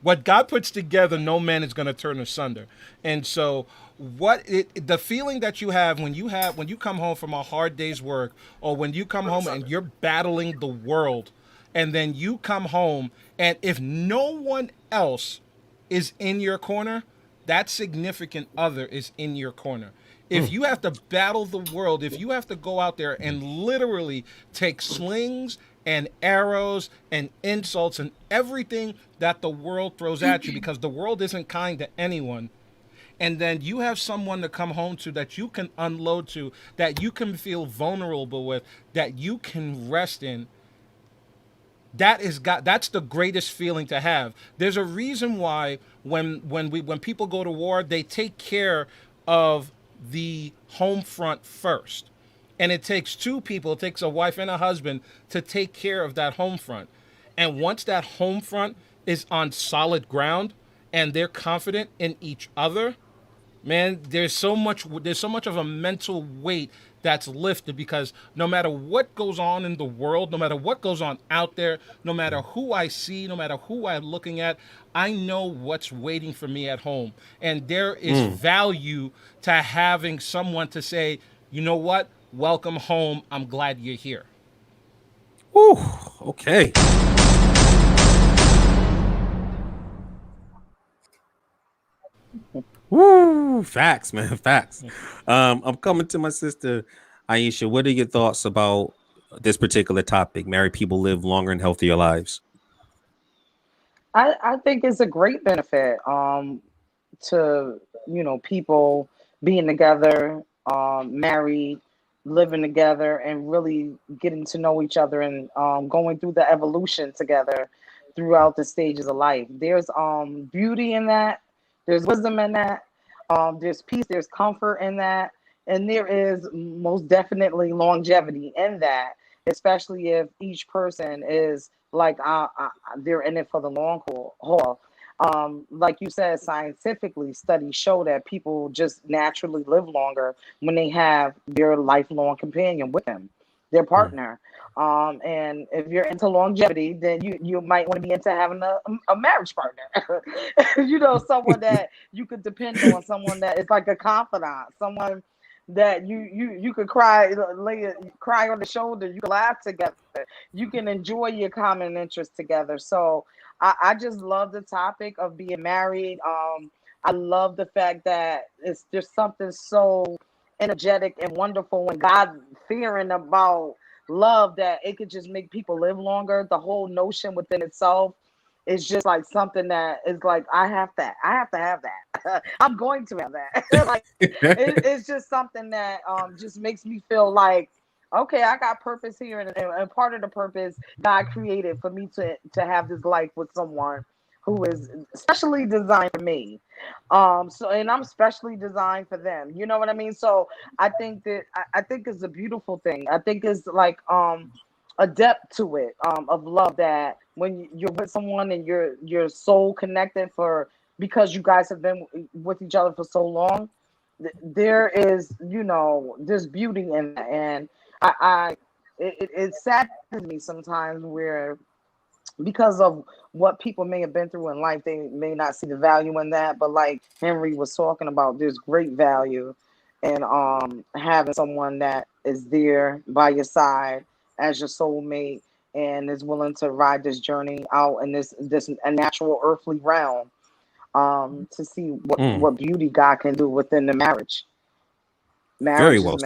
what God puts together, no man is going to turn asunder. And so the feeling that you have when you come home from a hard day's work, or when you come home and you're battling the world, and then you come home, and if no one else is in your corner, that significant other is in your corner. If you have to battle the world, if you have to go out there and literally take slings and arrows and insults and everything that the world throws at you, because the world isn't kind to anyone, and then you have someone to come home to that you can unload to, that you can feel vulnerable with, that you can rest in, that's the greatest feeling to have. There's a reason why when people go to war, they take care of the home front first. And it takes two people, it takes a wife and a husband to take care of that home front. And once that home front is on solid ground and they're confident in each other, man, there's so much of a mental weight that's lifted, because no matter what goes on in the world, no matter what goes on out there, no matter who I see, no matter who I'm looking at, I know what's waiting for me at home. And there is value to having someone to say, you know what? Welcome home. I'm glad you're here. Ooh, okay. Woo, facts, man, facts. I'm coming to my sister, Aisha. What are your thoughts about this particular topic? Married people live longer and healthier lives. I think it's a great benefit to people being together, married, living together, and really getting to know each other, and going through the evolution together throughout the stages of life. There's beauty in that. There's wisdom in that. There's peace. There's comfort in that. And there is most definitely longevity in that, especially if each person is like they're in it for the long haul. Like you said, scientifically, studies show that people just naturally live longer when they have their lifelong companion with them, their partner. And if you're into longevity, then you might want to be into having a marriage partner. Someone that you could depend on, someone that is like a confidant, someone that you could cry on the shoulder, you can laugh together, you can enjoy your common interests together. So I just love the topic of being married. I love the fact that there's something so energetic and wonderful and God-fearing about love that it could just make people live longer. The whole notion within itself is just like something that is like, I have to have that. I'm going to have that. Like it's just something that just makes me feel like, okay, I got purpose here, and part of the purpose God created for me to have this life with someone who is specially designed for me. And I'm specially designed for them. You know what I mean? So I think it's a beautiful thing. I think it's like a depth to it of love, that when you're with someone and you're so connected because you guys have been with each other for so long, there is there's beauty in that. And it saddens me sometimes where, because of what people may have been through in life, they may not see the value in that. But like Henry was talking about, there's great value in having someone that is there by your side as your soulmate and is willing to ride this journey out in this a natural earthly realm, to see what beauty God can do within the marriage. Very well.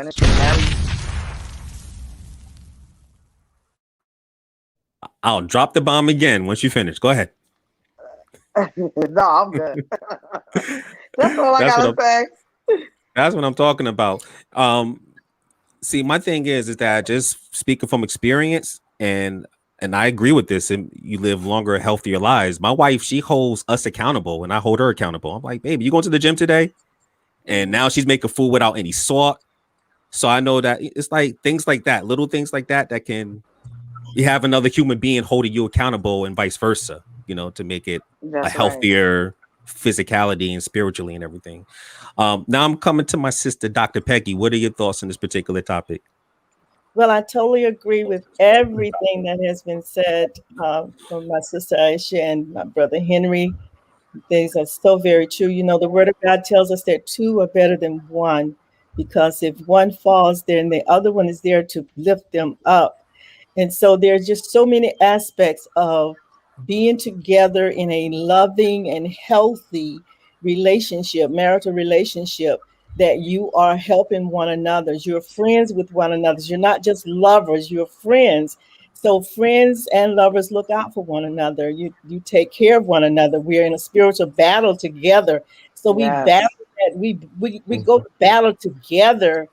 I'll drop the bomb again once you finish. Go ahead. No, I'm good. That's all I That's gotta say. That's what I'm talking about. See, my thing is that just speaking from experience, and I agree with this, and you live longer, healthier lives. My wife, she holds us accountable, and I hold her accountable. I'm like, baby, you going to the gym today? And now she's making food without any salt. So I know that it's like things like that, little things like that, that can you have another human being holding you accountable, and vice versa. You know, to make it That's a healthier physicality and spiritually and everything. Now I'm coming to my sister, Dr. Peggy. What are your thoughts on this particular topic? Well, I totally agree with everything that has been said from my sister Aisha and my brother Henry. These are so very true. You know, the Word of God tells us that two are better than one, because if one falls, then the other one is there to lift them up. And so there's just so many aspects of being together in a loving and healthy relationship, marital relationship, that you are helping one another. You're friends with one another. You're not just lovers, you're friends. So friends and lovers look out for one another. You take care of one another. We're in a spiritual battle together. So we battle that we go to battle together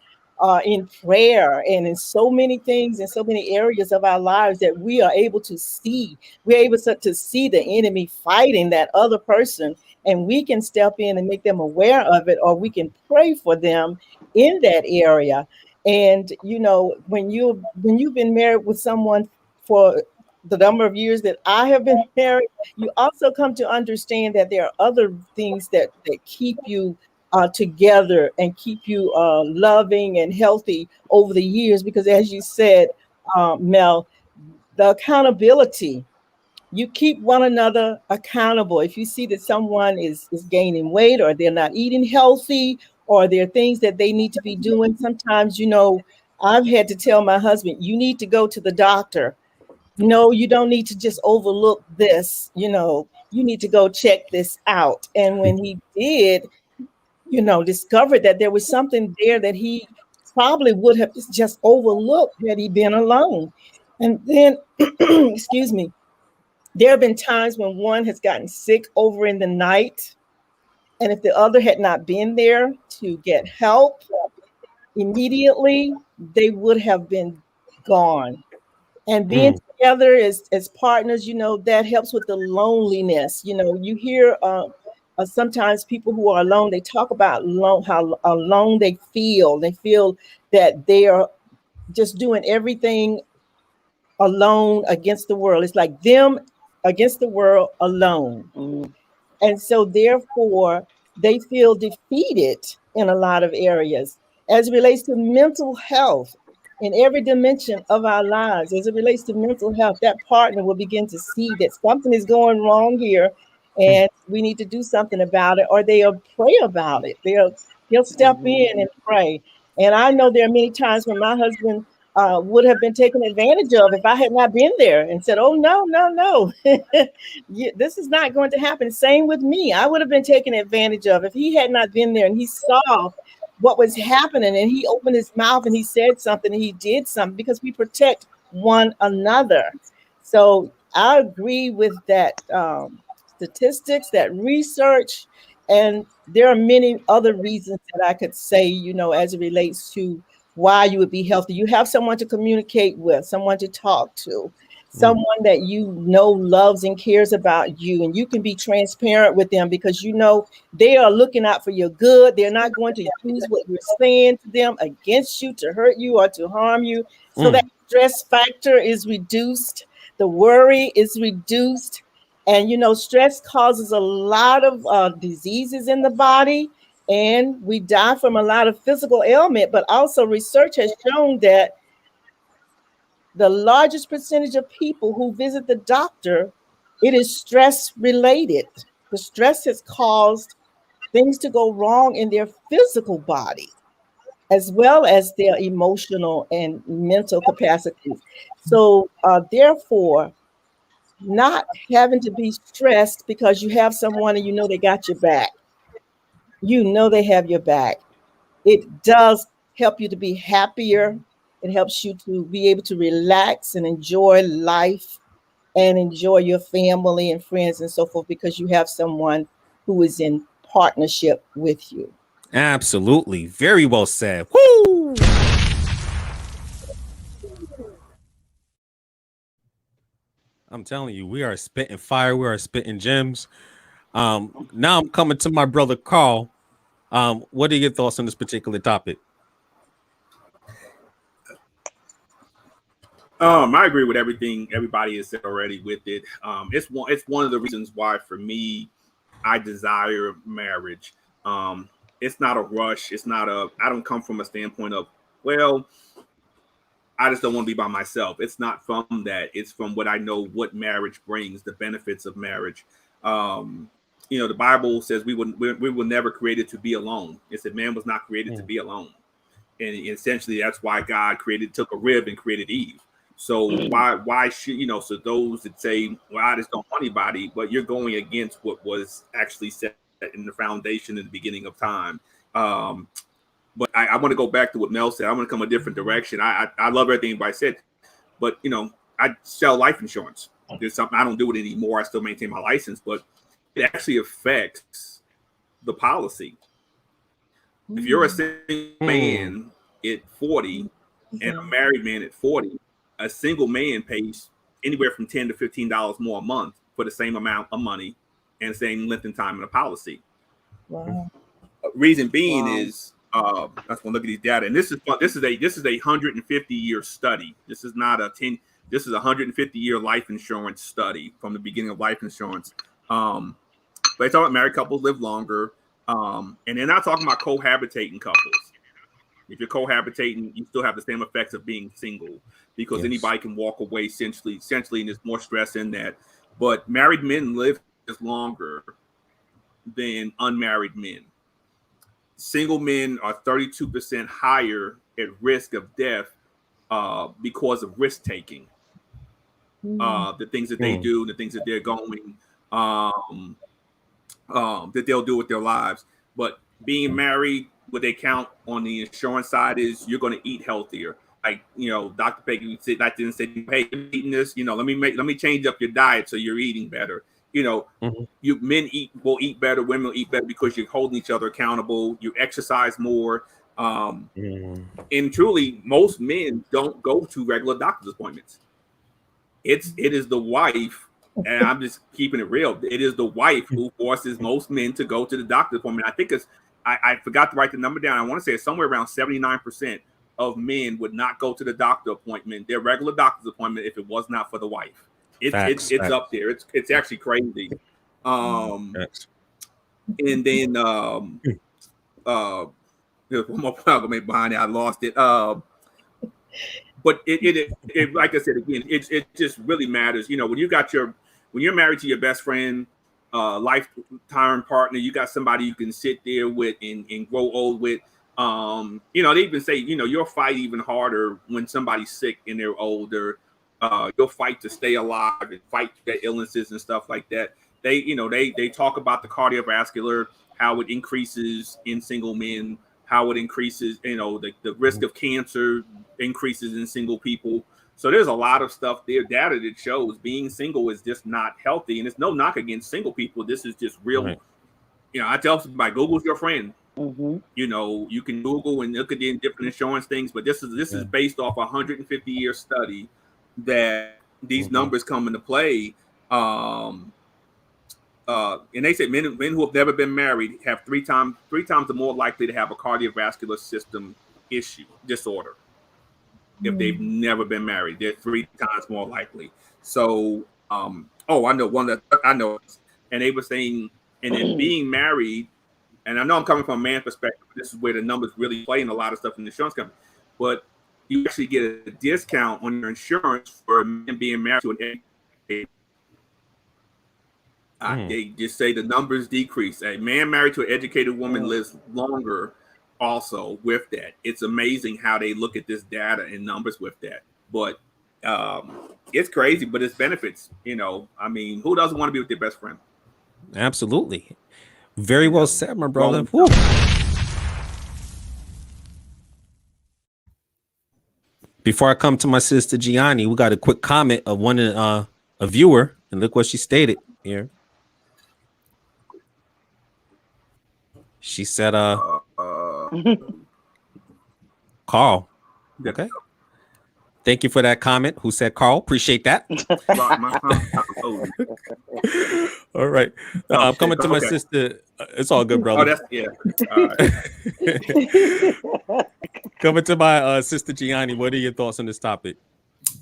in prayer and in so many things, in so many areas of our lives, that we are able to see. We're able to see the enemy fighting that other person, and we can step in and make them aware of it, or we can pray for them in that area. And you know, when you've been married with someone for the number of years that I have been married, you also come to understand that there are other things that keep you together and keep you loving and healthy over the years. Because as you said, Mel, the accountability, you keep one another accountable. If you see that someone is gaining weight, or they're not eating healthy, or there are things that they need to be doing, sometimes, you know, I've had to tell my husband, you need to go to the doctor. No, you don't need to just overlook this. You know, you need to go check this out. And when he did, you know, discovered that there was something there that he probably would have just overlooked had he been alone. And then, excuse me, there have been times when one has gotten sick over in the night, and if the other had not been there to get help immediately, they would have been gone. And being together as partners, you know, that helps with the loneliness. You know, you hear sometimes people who are alone, they talk about how alone they feel. They feel that they are just doing everything alone against the world. It's like them against the world alone. And so therefore they feel defeated in a lot of areas. As it relates to mental health, in every dimension of our lives, as it relates to mental health, that partner will begin to see that something is going wrong here and we need to do something about it, or they'll pray about it. They'll step in and pray. And I know there are many times when my husband would have been taken advantage of if I had not been there and said, oh, no. This is not going to happen. Same with me. I would have been taken advantage of if he had not been there and he saw what was happening and he opened his mouth and he said something and he did something, because we protect one another. So I agree with that statistics, that research, and there are many other reasons that I could say, you know, as it relates to why you would be healthy. You have someone to communicate with, someone to talk to, someone that you know loves and cares about you, and you can be transparent with them because you know they are looking out for your good. They're not going to use what you're saying to them against you to hurt you or to harm you. So that stress factor is reduced, the worry is reduced. And you know, stress causes a lot of diseases in the body, and we die from a lot of physical ailment. But also research has shown that the largest percentage of people who visit the doctor, it is stress related. The stress has caused things to go wrong in their physical body, as well as their emotional and mental capacities. So therefore, not having to be stressed because you have someone and you know they got your back. You know they have your back. It does help you to be happier. It helps you to be able to relax and enjoy life and enjoy your family and friends and so forth, because you have someone who is in partnership with you. Absolutely. Very well said. Woo! I'm telling you, we are spitting fire. We are spitting gems. Now I'm coming to my brother Carl. What are your thoughts on this particular topic? I agree with everything everybody has said already with it. It's one of the reasons why for me I desire marriage. It's not a rush. I don't come from a standpoint of, well, I just don't want to be by myself. It's not from that. It's from what I know what marriage brings, the benefits of marriage. The Bible says we were never created to be alone. It said man was not created to be alone. And essentially that's why God took a rib and created Eve. So why should, so those that say, well, I just don't want anybody, but you're going against what was actually set in the foundation in the beginning of time. But I want to go back to what Mel said. I want to come a different direction. I love everything everybody said, but I sell life insurance. There's something I don't do it anymore. I still maintain my license, but it actually affects the policy. If you're a single man at 40 and a married man at 40, a single man pays anywhere from $10 to $15 more a month for the same amount of money and the same length and time in a policy. Wow. Reason being is let's go look at these data, and this is a 150-year study. This is not this is a 150-year life insurance study from the beginning of life insurance. But it's talking about married couples live longer, and they're not talking about cohabitating couples. If you're cohabitating, you still have the same effects of being single, because anybody can walk away essentially, and there's more stress in that. But married men live longer than unmarried men. Single men are 32% higher at risk of death because of risk taking. The things that they do, the things that they're going, that they'll do with their lives. But being married, what they count on the insurance side is you're going to eat healthier. Like, Dr. Peggie said, I didn't say, hey, you're eating this, let me change up your diet so you're eating better. You men will eat better, women will eat better because you're holding each other accountable. You exercise more. And truly, most men don't go to regular doctor's appointments. It is the wife, and I'm just keeping it real. It is the wife who forces most men to go to the doctor's appointment. I think I forgot to write the number down. I want to say it's somewhere around 79% of men would not go to the doctor appointment, their regular doctor's appointment, if it was not for the wife. It's up there. It's actually crazy. And then there's one more point behind it. I lost it. But it like I said again, it just really matters. When you're married to your best friend, lifetime partner, you got somebody you can sit there with and grow old with. They even say, you'll fight even harder when somebody's sick and they're older. You'll fight to stay alive and fight their illnesses and stuff like that. They talk about the cardiovascular, how it increases in single men, how it increases, the risk of cancer increases in single people. So there's a lot of stuff there, data that shows being single is just not healthy. And it's no knock against single people. This is just real. Right. I tell somebody, Google's your friend. You can Google and look at the different insurance things, but this is based off a 150-year study that these numbers come into play. And they say men who have never been married have three times more likely to have a cardiovascular system disorder. If they've never been married, they're 3 times more likely. So, I know one that I know, and they were saying, and then being married, and I know I'm coming from a man perspective, but this is where the numbers really play in a lot of stuff in the insurance company, but you actually get a discount on your insurance for a man being married to an educated. They just say the numbers decrease. A man married to an educated woman lives longer also with that. It's amazing how they look at this data and numbers with that. But it's crazy, but it's benefits. Who doesn't want to be with their best friend? Absolutely. Very well said, my brother. Before I come to my sister Gianni, we got a quick comment of one of a viewer, and look what she stated here. She said, Carl. Okay. Thank you for that comment. Who said Carl? Appreciate that. All right. Coming to my sister. It's all good, brother. Oh, that's yeah. Coming to my sister Gianni. What are your thoughts on this topic?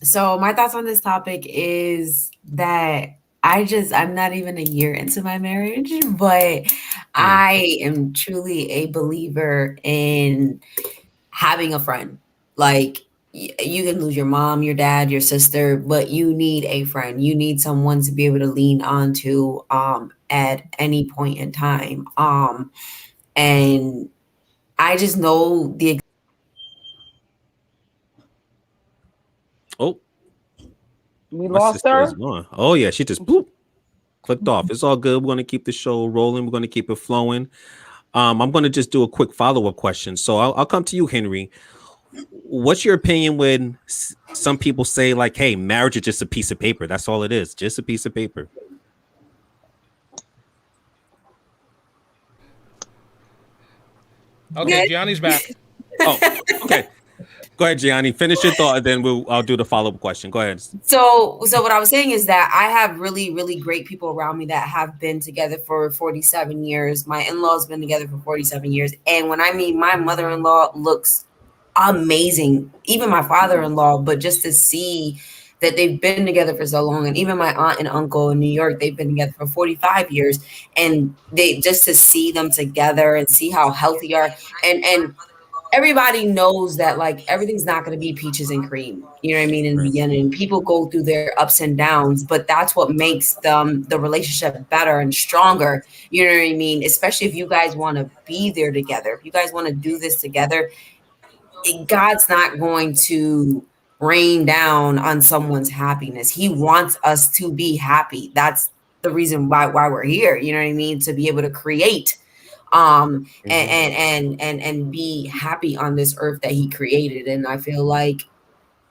So my thoughts on this topic is that I'm not even a year into my marriage, but I am truly a believer in having a friend. Like, you can lose your mom, your dad, your sister, but you need a friend. You need someone to be able to lean on to at any point in time. And I just know the we lost her. Oh yeah, she just bloop, clicked off. It's all good. We're going to keep the show rolling. We're going to keep it flowing. I'm going to just do a quick follow-up question. So I'll come to you, Henry. What's your opinion when some people say, like, hey, marriage is just a piece of paper? That's all it is, just a piece of paper. Okay, Gianni's back. Oh, okay. Go ahead, Gianni. Finish your thought, and then I'll do the follow-up question. Go ahead. So what I was saying is that I have really, really great people around me that have been together for 47 years. My in-laws been together for 47 years. And when I mean, my mother-in-law looks amazing, even my father-in-law, but just to see that they've been together for so long, and even my aunt and uncle in New York, they've been together for 45 years, and they just to see them together and see how healthy they are, and everybody knows that, like, everything's not going to be peaches and cream, you know what I mean, in the beginning. People go through their ups and downs, but that's what makes the relationship better and stronger, you know what I mean, especially if you guys want to be there together, if you guys want to do this together. God's not going to rain down on someone's happiness. He wants us to be happy. That's the reason why we're here, you know what I mean, to be able to create and be happy on this earth that he created. And I feel like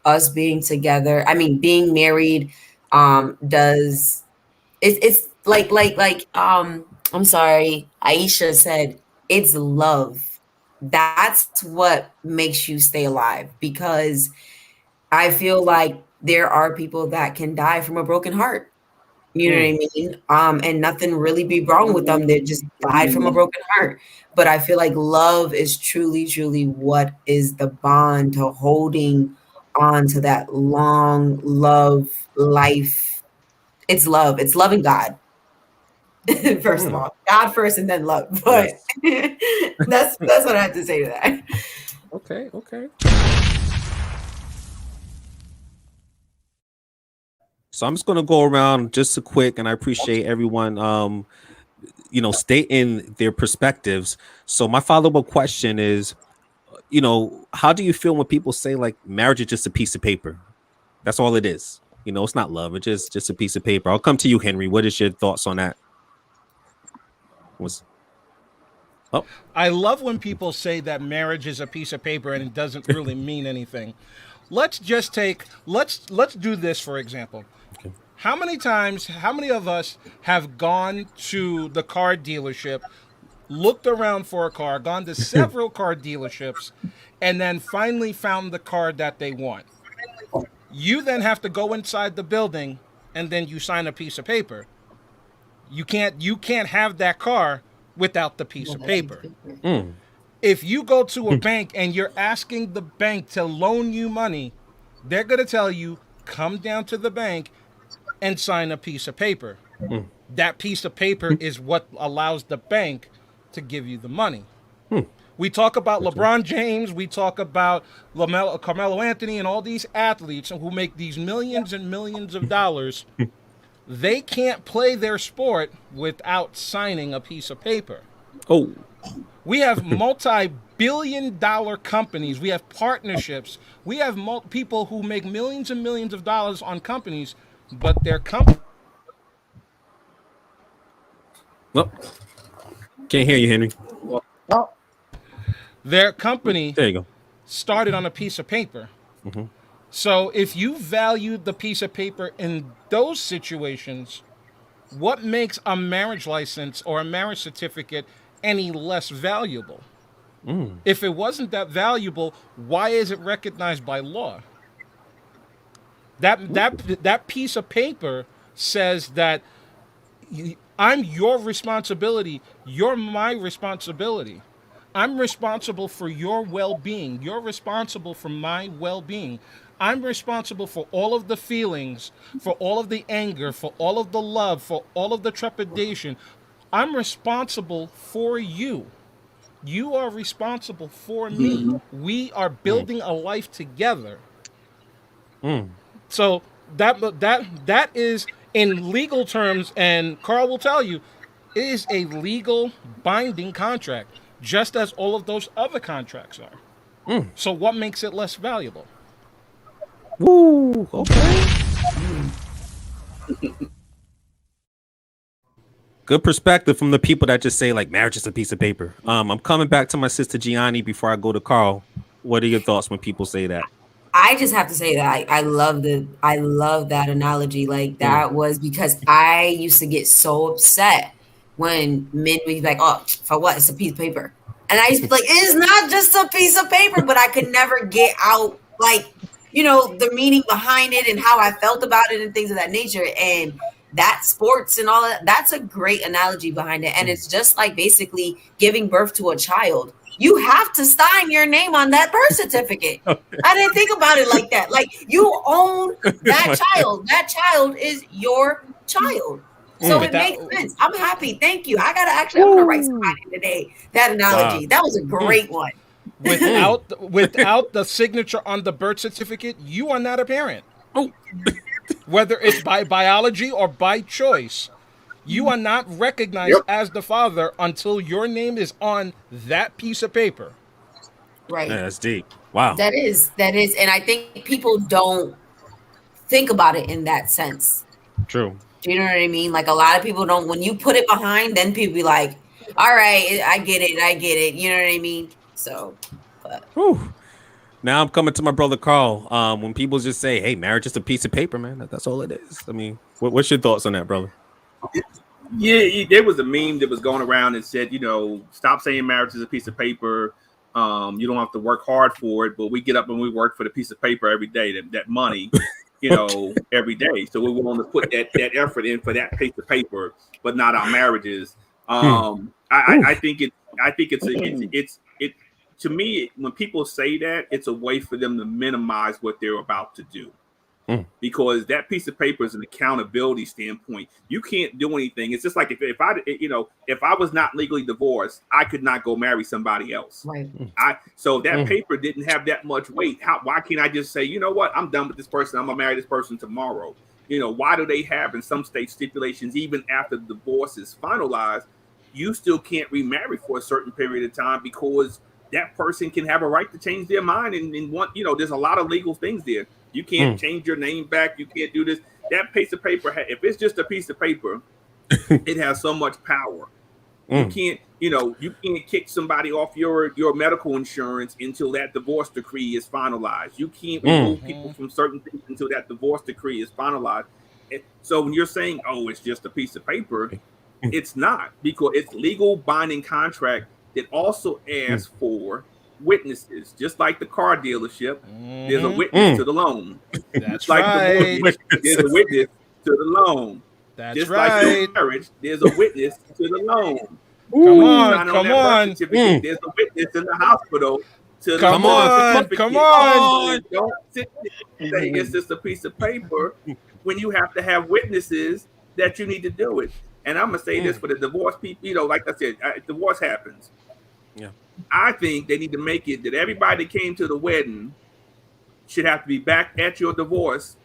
us being together, I mean, being married does it's like I'm sorry, Aisha said, it's love. That's what makes you stay alive, because I feel like there are people that can die from a broken heart. You know what I mean? And nothing really be wrong with them. They just died from a broken heart. But I feel like love is truly, truly what is the bond to holding on to that long love life. It's love. It's loving God. First of all, God first and then love. But that's what I have to say to that. Okay. So I'm just going to go around just a quick, and I appreciate everyone, stating their perspectives. So my follow-up question is, how do you feel when people say, like, marriage is just a piece of paper? That's all it is. It's not love. It's just a piece of paper. I'll come to you, Henry. What is your thoughts on that? I love when people say that marriage is a piece of paper and it doesn't really mean anything. Let's do this, for example. Okay. How many of us have gone to the car dealership, looked around for a car, gone to several car dealerships, and then finally found the car that they want? You then have to go inside the building and then you sign a piece of paper. You can't have that car without the piece of paper. If you go to a bank and you're asking the bank to loan you money, they're going to tell you, come down to the bank and sign a piece of paper. That piece of paper is what allows the bank to give you the money. We talk about LeBron James, we talk about Carmelo Anthony, and all these athletes who make these millions and millions of dollars. They can't play their sport without signing a piece of paper. We have multi-billion-dollar companies. We have partnerships. We have people who make millions and millions of dollars on companies, but their company... Well, can't hear you, Henry. Their company there you go. started on a piece of paper. So if you value the piece of paper in those situations, what makes a marriage license or a marriage certificate any less valuable? If it wasn't that valuable, why is it recognized by law? That piece of paper says that I'm your responsibility. You're my responsibility. I'm responsible for your well-being. You're responsible for my well-being. I'm responsible for all of the feelings, for all of the anger, for all of the love, for all of the trepidation. I'm responsible for you. You are responsible for me. We are building a life together. So that is in legal terms, and Carl will tell you, it is a legal binding contract, just as all of those other contracts are. So what makes it less valuable? Woo. Okay. Good perspective from the people that just say like marriage is a piece of paper. I'm coming back to my sister Gianni before I go to Carl. What are your thoughts when people say that? I just have to say that I love that analogy. Like that was because I used to get so upset when men would be like, "Oh, for what? It's a piece of paper," and I used to be like, "It's not just a piece of paper," but I could never get out like the meaning behind it and how I felt about it and things of that nature. And that sports and all that's a great analogy behind it. And it's just like basically giving birth to a child. You have to sign your name on that birth certificate. I didn't think about it like that. Like you own that child. That child is your child. So it makes sense. I'm happy. Thank you. I'm gonna write somebody today. That analogy. Wow. That was a great one. Without the signature on the birth certificate, you are not a parent. Whether it's by biology or by choice. You are not recognized as the father until your name is on that piece of paper. Right. Yeah, that's deep. Wow. That is. And I think people don't think about it in that sense. True. Do you know what I mean? Like a lot of people don't, when you put it behind, then people be like, all right, I get it. You know what I mean? So, but. Whew. Now I'm coming to my brother Carl. When people just say, hey, marriage is a piece of paper, man, that's all it is. I mean, what's your thoughts on that, brother? Yeah, there was a meme that was going around and said, stop saying marriage is a piece of paper. You don't have to work hard for it, but we get up and we work for the piece of paper every day, that money, every day. So we're willing to put that effort in for that piece of paper, but not our marriages. I think it's to me, when people say that, it's a way for them to minimize what they're about to do. Because that piece of paper is an accountability standpoint. You can't do anything. It's just like if I was not legally divorced, I could not go marry somebody else. Right. So that paper didn't have that much weight. Why can't I just say, you know what? I'm done with this person. I'm gonna marry this person tomorrow. Why do they have in some states stipulations even after the divorce is finalized? You still can't remarry for a certain period of time because that person can have a right to change their mind and want. There's a lot of legal things there. You can't change your name back. You can't do this. That piece of paper, if it's just a piece of paper, it has so much power. You can't, you can't kick somebody off your medical insurance until that divorce decree is finalized. You can't remove people from certain things until that divorce decree is finalized. So when you're saying, oh, it's just a piece of paper, it's not, because it's legal binding contract that also asks for witnesses, just like the car dealership. There's a witness to the loan. That's like right. There's a witness to the loan. That's just right. Like the marriage, there's a witness to the loan. Come on. There's a witness in the hospital to the Come on. Don't sit there and say it's just a piece of paper when you have to have witnesses that you need to do it. And I'm gonna say this for the divorce people. Like I said, divorce happens. Yeah. I think they need to make it that everybody that came to the wedding should have to be back at your divorce,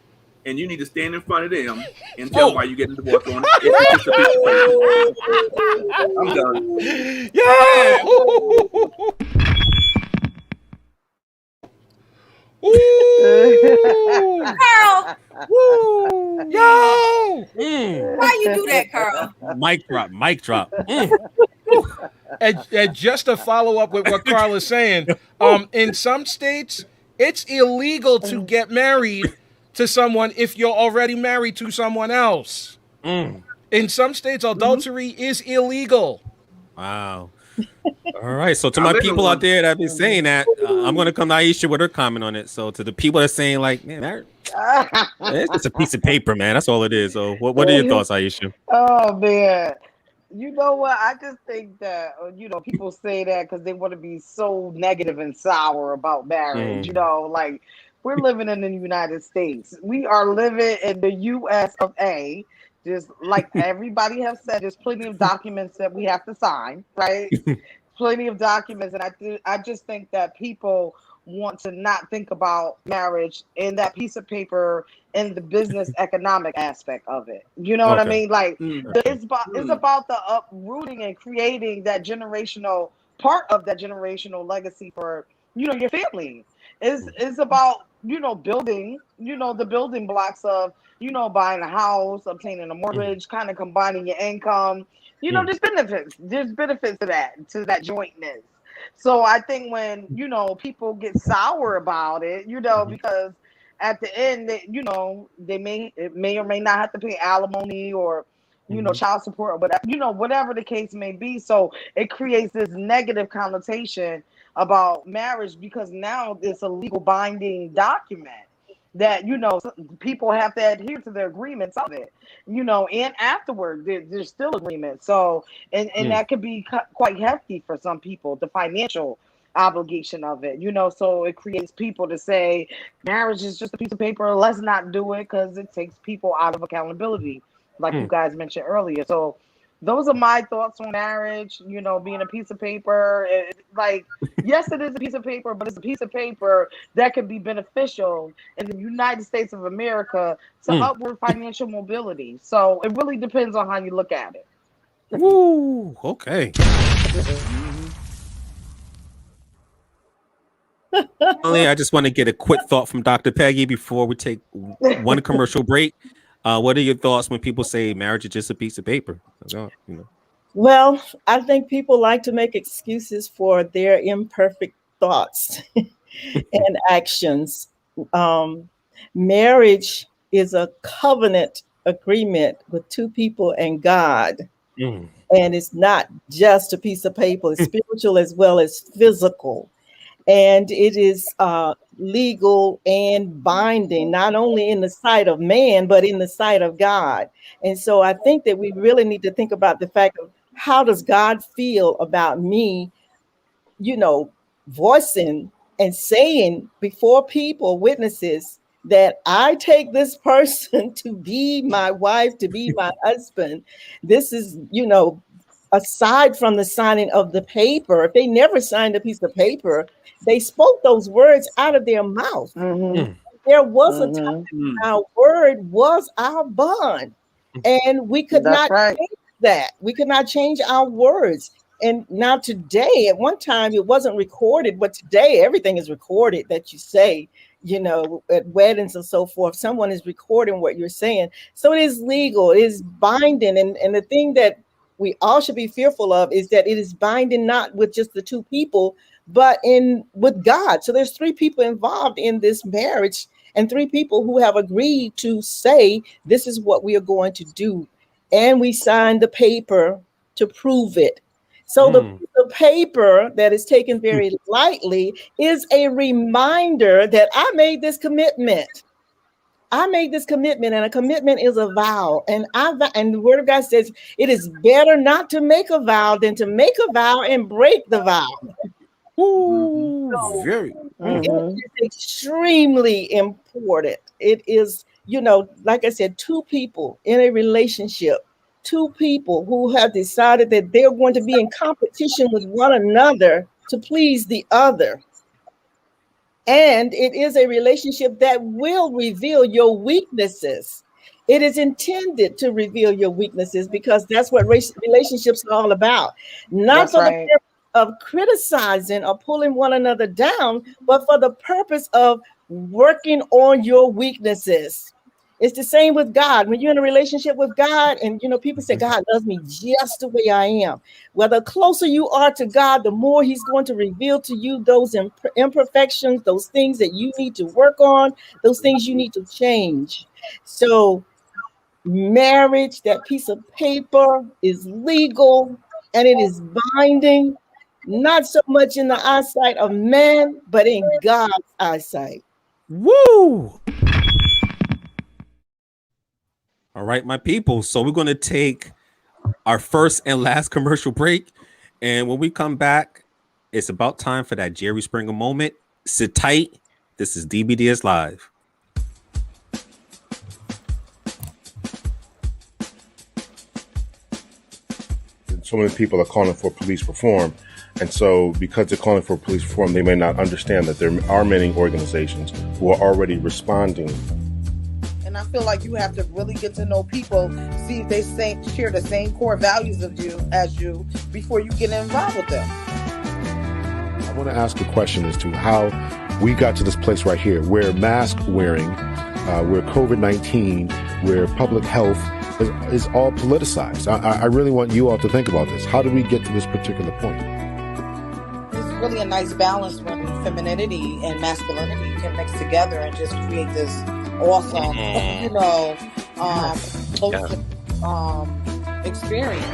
and you need to stand in front of them and tell them why you're getting divorced on it. I'm done. Yeah. Carl. Woo. Yo. Why you do that, Carl? Mic drop. And just to follow up with what Carl is saying, in some states, It's illegal to get married to someone if you're already married to someone else. In some states, adultery is illegal. Wow. All right. So to I my live in people one. out there that have been saying that, I'm going to come to Aisha with her comment on it. So to the people that are saying like, man, it's just a piece of paper, man. That's all it is. So what are your thoughts, Aisha? Oh man. You know what? I just think that people say that because they want to be so negative and sour about marriage. Like we're living in the United States. We are living in the U.S. of A. Just like everybody has said, there's plenty of documents that we have to sign, right? Plenty of documents, and I just think that people want to not think about marriage and that piece of paper and the business economic aspect of it. You know what I mean? Like it's about the uprooting and creating that generational part of that generational legacy for your family. It's about building the building blocks of buying a house, obtaining a mortgage, kind of combining your income. There's benefits. There's benefits to that jointness. So I think when people get sour about it, because at the end, they may or may not have to pay alimony or child support or whatever, whatever the case may be. So it creates this negative connotation about marriage because now it's a legal binding document that people have to adhere to the agreements of it, and afterward there's still agreements. So and that could be quite hefty for some people, the financial obligation of it, so it creates people to say marriage is just a piece of paper, let's not do it, because it takes people out of accountability, like you guys mentioned earlier. So those are my thoughts on marriage, being a piece of paper. Yes, it is a piece of paper, but it's a piece of paper that can be beneficial in the United States of America to upward financial mobility. So it really depends on how you look at it. Woo, okay. I just want to get a quick thought from Dr. Peggy before we take one commercial break. What are your thoughts when people say marriage is just a piece of paper? Well, I think people like to make excuses for their imperfect thoughts and actions. Marriage is a covenant agreement with two people and God. And it's not just a piece of paper. It's spiritual as well as physical. And it is legal and binding, not only in the sight of man, but in the sight of God. And so I think that we really need to think about the fact of how does God feel about me, voicing and saying before people, witnesses, that I take this person to be my wife, to be my husband. This is, aside from the signing of the paper. If they never signed a piece of paper, they spoke those words out of their mouth. There was a time our word was our bond, and we could not change that. We could not change our words. And now today, at one time, it wasn't recorded, but today everything is recorded that you say, at weddings and so forth. Someone is recording what you're saying. So it is legal, it is binding. And the thing that we all should be fearful of is that it is binding not with just the two people, but with God. So there's three people involved in this marriage and three people who have agreed to say, this is what we are going to do. And we signed the paper to prove it. So the paper that is taken very lightly is a reminder that I made this commitment. And a commitment is a vow. And the word of God says it is better not to make a vow than to make a vow and break the vow. It is extremely important. It is, like I said, two people in a relationship, two people who have decided that they're going to be in competition with one another to please the other. And it is a relationship that will reveal your weaknesses. It is intended to reveal your weaknesses because that's what relationships are all about. Not for the purpose of criticizing or pulling one another down, but for the purpose of working on your weaknesses. It's the same with God. When you're in a relationship with God, and people say God loves me just the way I am. Well, the closer you are to God, the more He's going to reveal to you those imperfections, those things that you need to work on, those things you need to change. So, marriage, that piece of paper, is legal and it is binding, not so much in the eyesight of man, but in God's eyesight. Woo! All right, my people. So we're going to take our first and last commercial break. And when we come back, it's about time for that Jerry Springer moment. Sit tight. This is DBDS Live. So many people are calling for police reform. And so because they're calling for police reform, they may not understand that there are many organizations who are already responding. And I feel like you have to really get to know people, see if they share the same core values as you before you get involved with them. I want to ask a question as to how we got to this place right here, where mask wearing, where COVID-19, where public health is all politicized. I really want you all to think about this. How did we get to this particular point? It's really a nice balance when femininity and masculinity can mix together and just create this awesome, experience.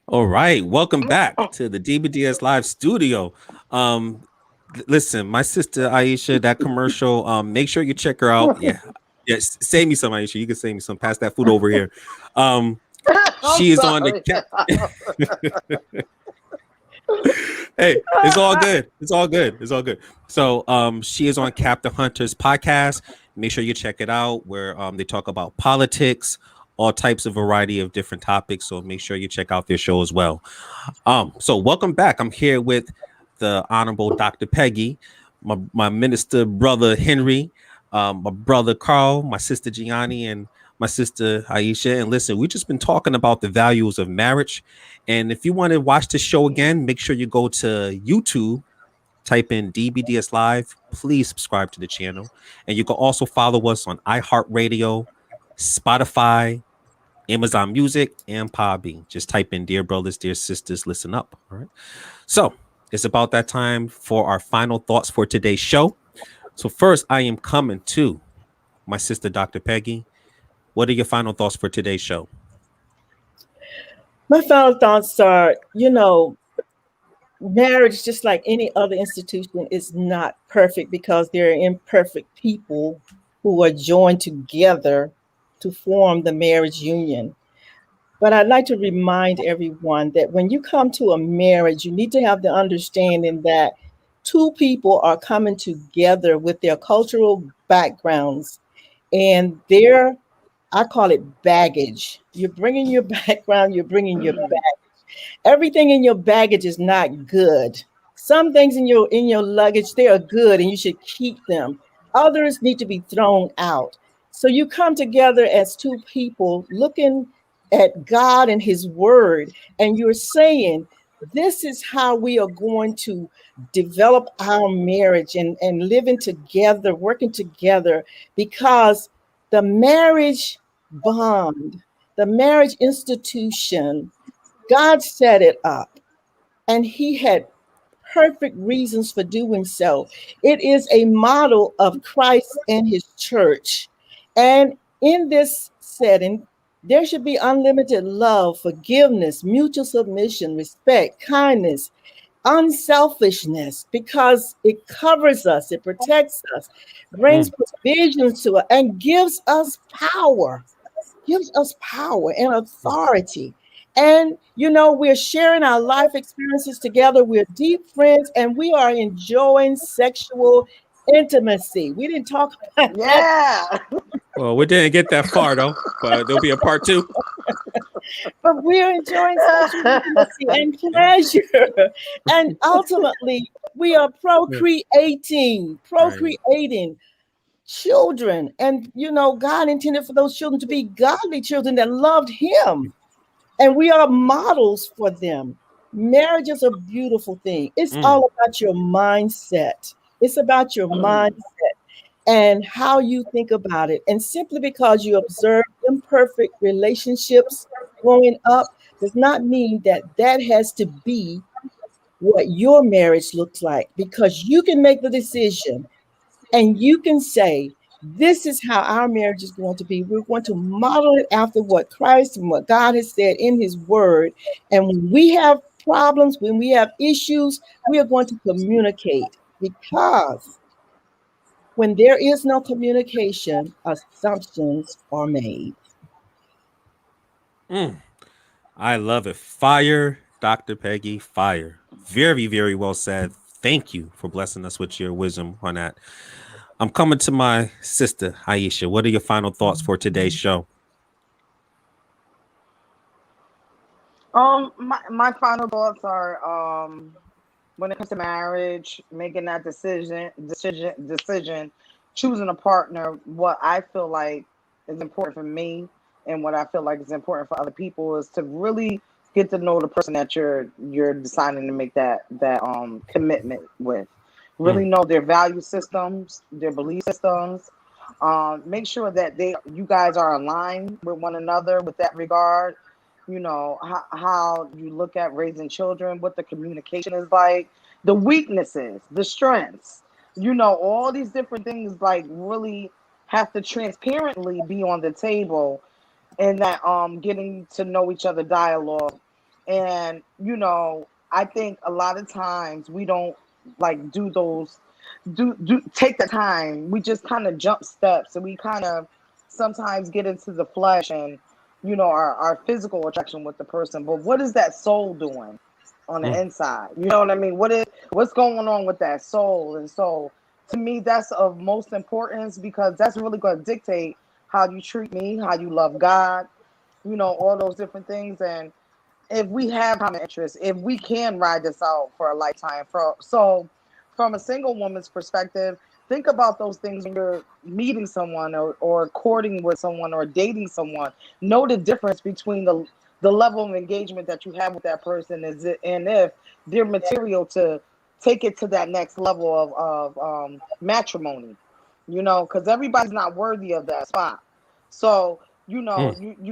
All right, welcome back to the DBDS Live studio. Listen, my sister Aisha, that commercial, make sure you check her out. Yes, save me some, Aisha. You can save me some. Pass that food over here. She is on the Hey, it's all good. It's all good. It's all good. So she is on Captain Hunter's podcast. Make sure you check it out, where they talk about politics, all types of variety of different topics. So make sure you check out their show as well. So welcome back. I'm here with the Honorable Dr. Peggie, my minister brother Henry, my brother Carl, my sister Gianni, and my sister Aisha. And listen, we've just been talking about the values of marriage. And if you want to watch the show again, make sure you go to YouTube, type in DBDS Live. Please subscribe to the channel. And you can also follow us on iHeartRadio, Spotify, Amazon Music, and Podbean. Just type in Dear Brothers, Dear Sisters, Listen Up. All right. So it's about that time for our final thoughts for today's show. So first, I am coming to my sister, Dr. Peggie. What are your final thoughts for today's show? My final thoughts are, marriage, just like any other institution, is not perfect because there are imperfect people who are joined together to form the marriage union. But I'd like to remind everyone that when you come to a marriage, you need to have the understanding that two people are coming together with their cultural backgrounds and their, I call it baggage. You're bringing your background, you're bringing your baggage. Everything in your baggage is not good. Some things in your luggage, they are good and you should keep them. Others need to be thrown out. So you come together as two people looking at God and his word, and you're saying, this is how we are going to develop our marriage and living together, working together, because the marriage bond, the marriage institution, God set it up, and he had perfect reasons for doing so. It is a model of Christ and his church. And in this setting, there should be unlimited love, forgiveness, mutual submission, respect, kindness, unselfishness, because it covers us, it protects us, brings provisions to us, and gives us power and authority. And, we're sharing our life experiences together. We're deep friends, and we are enjoying sexual intimacy. We didn't talk about that. Well, we didn't get that far though, but there'll be a part 2. But we're enjoying sexual intimacy and pleasure. And ultimately, we are procreating children. And, God intended for those children to be godly children that loved him. And we are models for them. Marriage is a beautiful thing. It's all about your mindset. It's about your mindset and how you think about it. And simply because you observe imperfect relationships growing up does not mean that that has to be what your marriage looks like, because you can make the decision and you can say, this is how our marriage is going to be. We're going to model it after what Christ and what God has said in his word. And when we have problems, when we have issues, we are going to communicate, because when there is no communication, assumptions are made. I love it. Fire, Dr. Peggy, fire. Very, very well said. Thank you for blessing us with your wisdom on that. I'm coming to my sister, Aisha. What are your final thoughts for today's show? My final thoughts are when it comes to marriage, making that decision, choosing a partner, what I feel like is important for me and what I feel like is important for other people is to really get to know the person that you're deciding to make that commitment with. Really know their value systems, their belief systems. Make sure that you guys are aligned with one another with that regard. How you look at raising children, what the communication is like, the weaknesses, the strengths, all these different things like really have to transparently be on the table, and that getting to know each other dialogue. And I think a lot of times we don't like do take the time. We just kind of jump steps, and we kind of sometimes get into the flesh and our physical attraction with the person, but what is that soul doing on the inside? You know what I mean? What's going on with that soul? And so to me, that's of most importance, because that's really going to dictate how you treat me, how you love God, all those different things. And if we have common interests, if we can ride this out for a lifetime. So from a single woman's perspective, think about those things when you're meeting someone or courting with someone or dating someone. Know the difference between the level of engagement that you have with that person and if they're material to take it to that next level of matrimony, because everybody's not worthy of that spot. So, you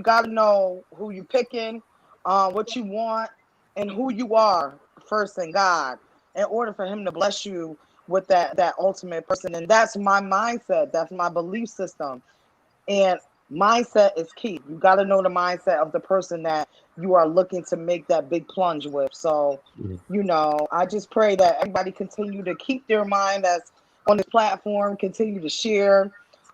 got to know who you're picking, what you want, and who you are first in God in order for him to bless you with that ultimate person. And that's my mindset. That's my belief system. And mindset is key. You got to know the mindset of the person that you are looking to make that big plunge with. So, I just pray that everybody continue to keep their mind that's on this platform, continue to share,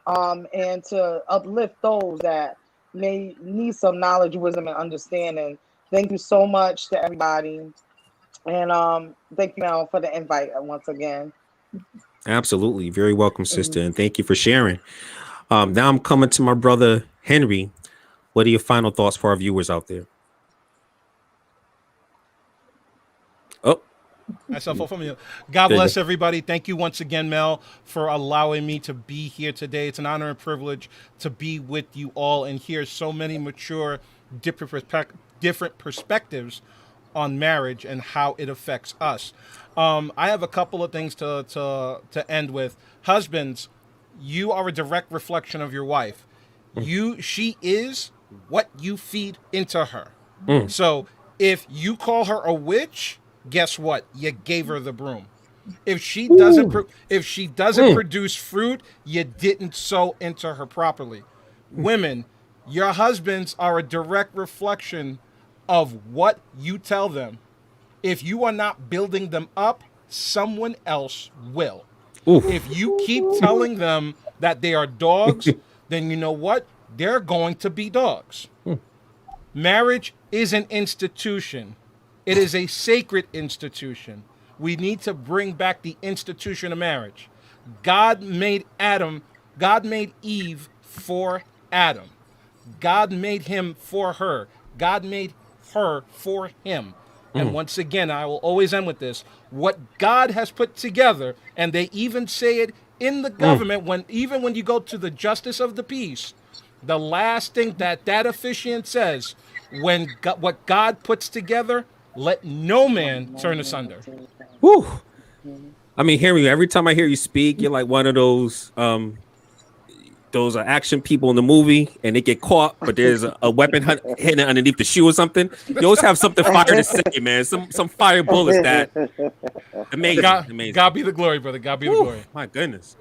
and to uplift those that may need some knowledge, wisdom, and understanding. Thank you so much to everybody. And thank you, Mel, for the invite once again. Absolutely. Very welcome, sister. And thank you for sharing. Now I'm coming to my brother, Henry. What are your final thoughts for our viewers out there? Oh, Myself from you. God bless everybody. Thank you once again, Mel, for allowing me to be here today. It's an honor and privilege to be with you all and hear so many mature, different perspectives on marriage and how it affects us. I have a couple of things to end with. Husbands, you are a direct reflection of your wife. She is what you feed into her. So if you call her a witch, guess what? You gave her the broom. If she doesn't produce fruit, you didn't sow into her properly. Women, your husbands are a direct reflection of what you tell them. If you are not building them up, someone else will. If you keep telling them that they are dogs, then you know what? They're going to be dogs. Marriage is an institution. It is a sacred institution. We need to bring back the institution of marriage. God made Eve for Adam. God made him for her. God made her for him. And once again, I will always end with this. What God has put together, and they even say it in the government, when you go to the justice of the peace, the last thing that officiant says, what God puts together, let no man turn asunder. Whew. I mean, hearing you, every time I hear you speak, you're like one of those action people in the movie, and they get caught, but there's a weapon hidden underneath the shoe or something. You always have something fire to say, man. Some fire bullets that amazing. Amazing. God be the glory, brother. God be the glory. My goodness.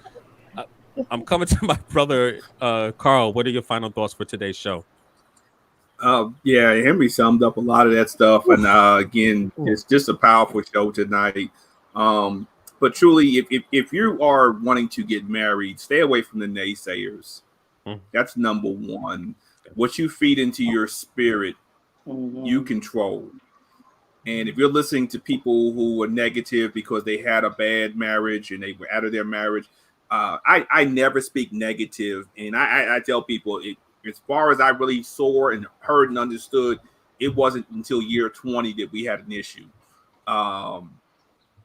I'm coming to my brother, Carl. What are your final thoughts for today's show? Yeah, Henry summed up a lot of that stuff, and again, it's just a powerful show tonight. But truly, if you are wanting to get married, stay away from the naysayers. That's number one. What you feed into your spirit, you control. And if you're listening to people who are negative because they had a bad marriage and they were out of their marriage, I never speak negative. And I tell people, as far as I really saw and heard and understood, it wasn't until year 20 that we had an issue.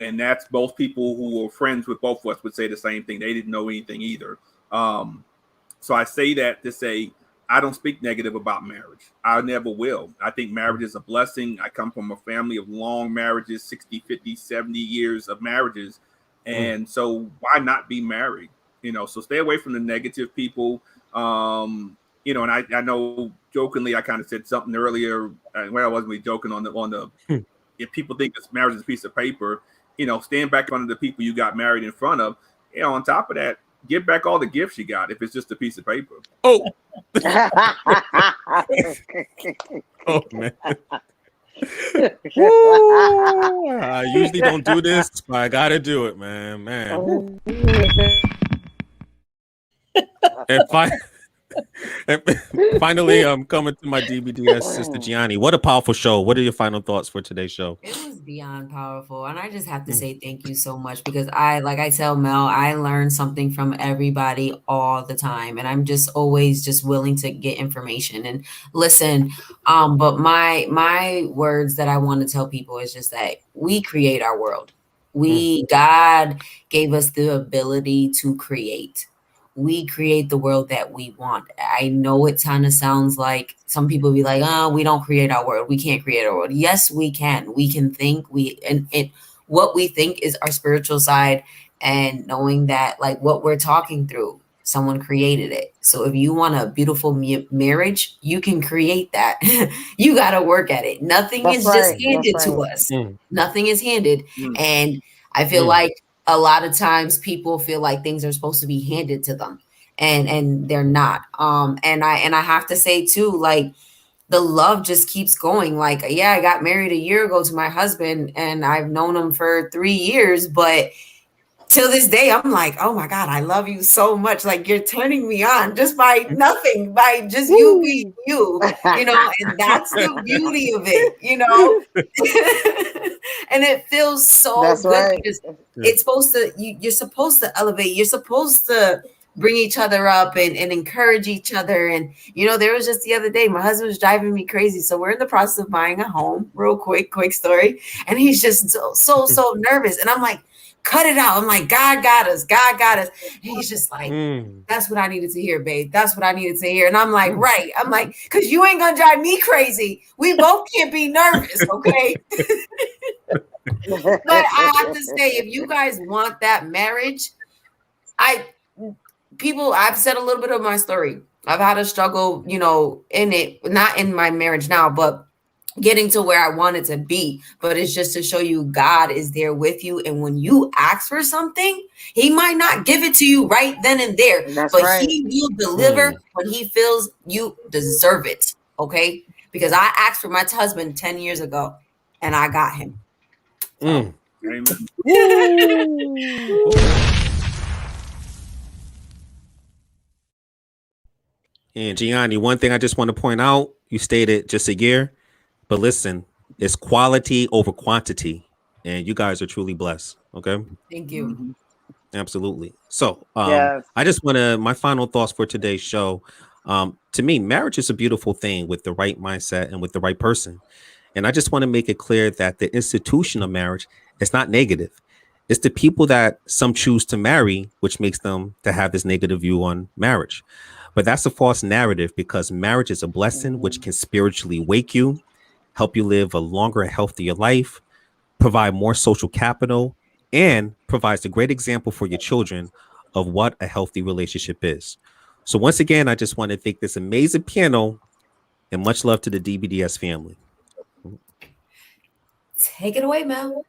And that's both people who were friends with both of us would say the same thing. They didn't know anything either. So I say that to say, I don't speak negative about marriage. I never will. I think marriage is a blessing. I come from a family of long marriages, 60, 50, 70 years of marriages. And so why not be married? So stay away from the negative people. And I know jokingly, I kind of said something earlier. Well, I wasn't really joking on the if people think this marriage is a piece of paper, stand back under the people you got married in front of. On top of that, give back all the gifts you got if it's just a piece of paper. Oh, oh man. I usually don't do this, but I gotta do it, man. And finally, I'm coming to my DBDS sister Gianni. What a powerful show. What are your final thoughts for today's show? It was beyond powerful. And I just have to say thank you so much, because like I tell Mel, I learn something from everybody all the time. And I'm just always just willing to get information and listen. But my words that I want to tell people is just that we create our world. God gave us the ability to create. We create the world that we want. I know it kind of sounds like some people be like, oh, we don't create our world. We can't create our world. Yes, we can. We can think. And what we think is our spiritual side, and knowing that like what we're talking through, someone created it. So if you want a beautiful marriage, you can create that. You got to work at it. Nothing is just handed to us. Nothing is handed. And I feel like a lot of times people feel like things are supposed to be handed to them, and they're not. And I have to say too, like the love just keeps going. Like, yeah, I got married a year ago to my husband, and I've known him for 3 years, but till this day, I'm like, oh my God, I love you so much. Like you're turning me on just by nothing, by just you being you, and that's the beauty of it, and it feels so that's good. Right. It's supposed to, you're supposed to elevate. You're supposed to bring each other up and encourage each other. And, there was just the other day, my husband was driving me crazy. So we're in the process of buying a home, real quick story. And he's just so nervous. And I'm like, cut it out. I'm like, God got us. God got us. And he's just like, that's what I needed to hear, babe. That's what I needed to hear. And I'm like, right. I'm like, because you ain't going to drive me crazy. We both can't be nervous, okay? But I have to say, if you guys want that marriage, I've said a little bit of my story. I've had a struggle, in it, not in my marriage now, but getting to where I wanted to be. But it's just to show you God is there with you. And when you ask for something, he might not give it to you right then and there, he will deliver when he feels you deserve it. Okay. Because I asked for my husband 10 years ago and I got him. So. And Gianni, one thing I just want to point out, you stated just a year, but listen, it's quality over quantity, and you guys are truly blessed. Okay. Thank you. Absolutely. So Yes. I just want to, my final thoughts for today's show. To me, marriage is a beautiful thing with the right mindset and with the right person. And I just want to make it clear that the institution of marriage is not negative. It's the people that some choose to marry, which makes them to have this negative view on marriage. But that's a false narrative, because marriage is a blessing which can spiritually wake you, help you live a longer and healthier life, provide more social capital, and provides a great example for your children of what a healthy relationship is. So once again, I just want to thank this amazing panel, and much love to the DBDS family. Take it away, Mel.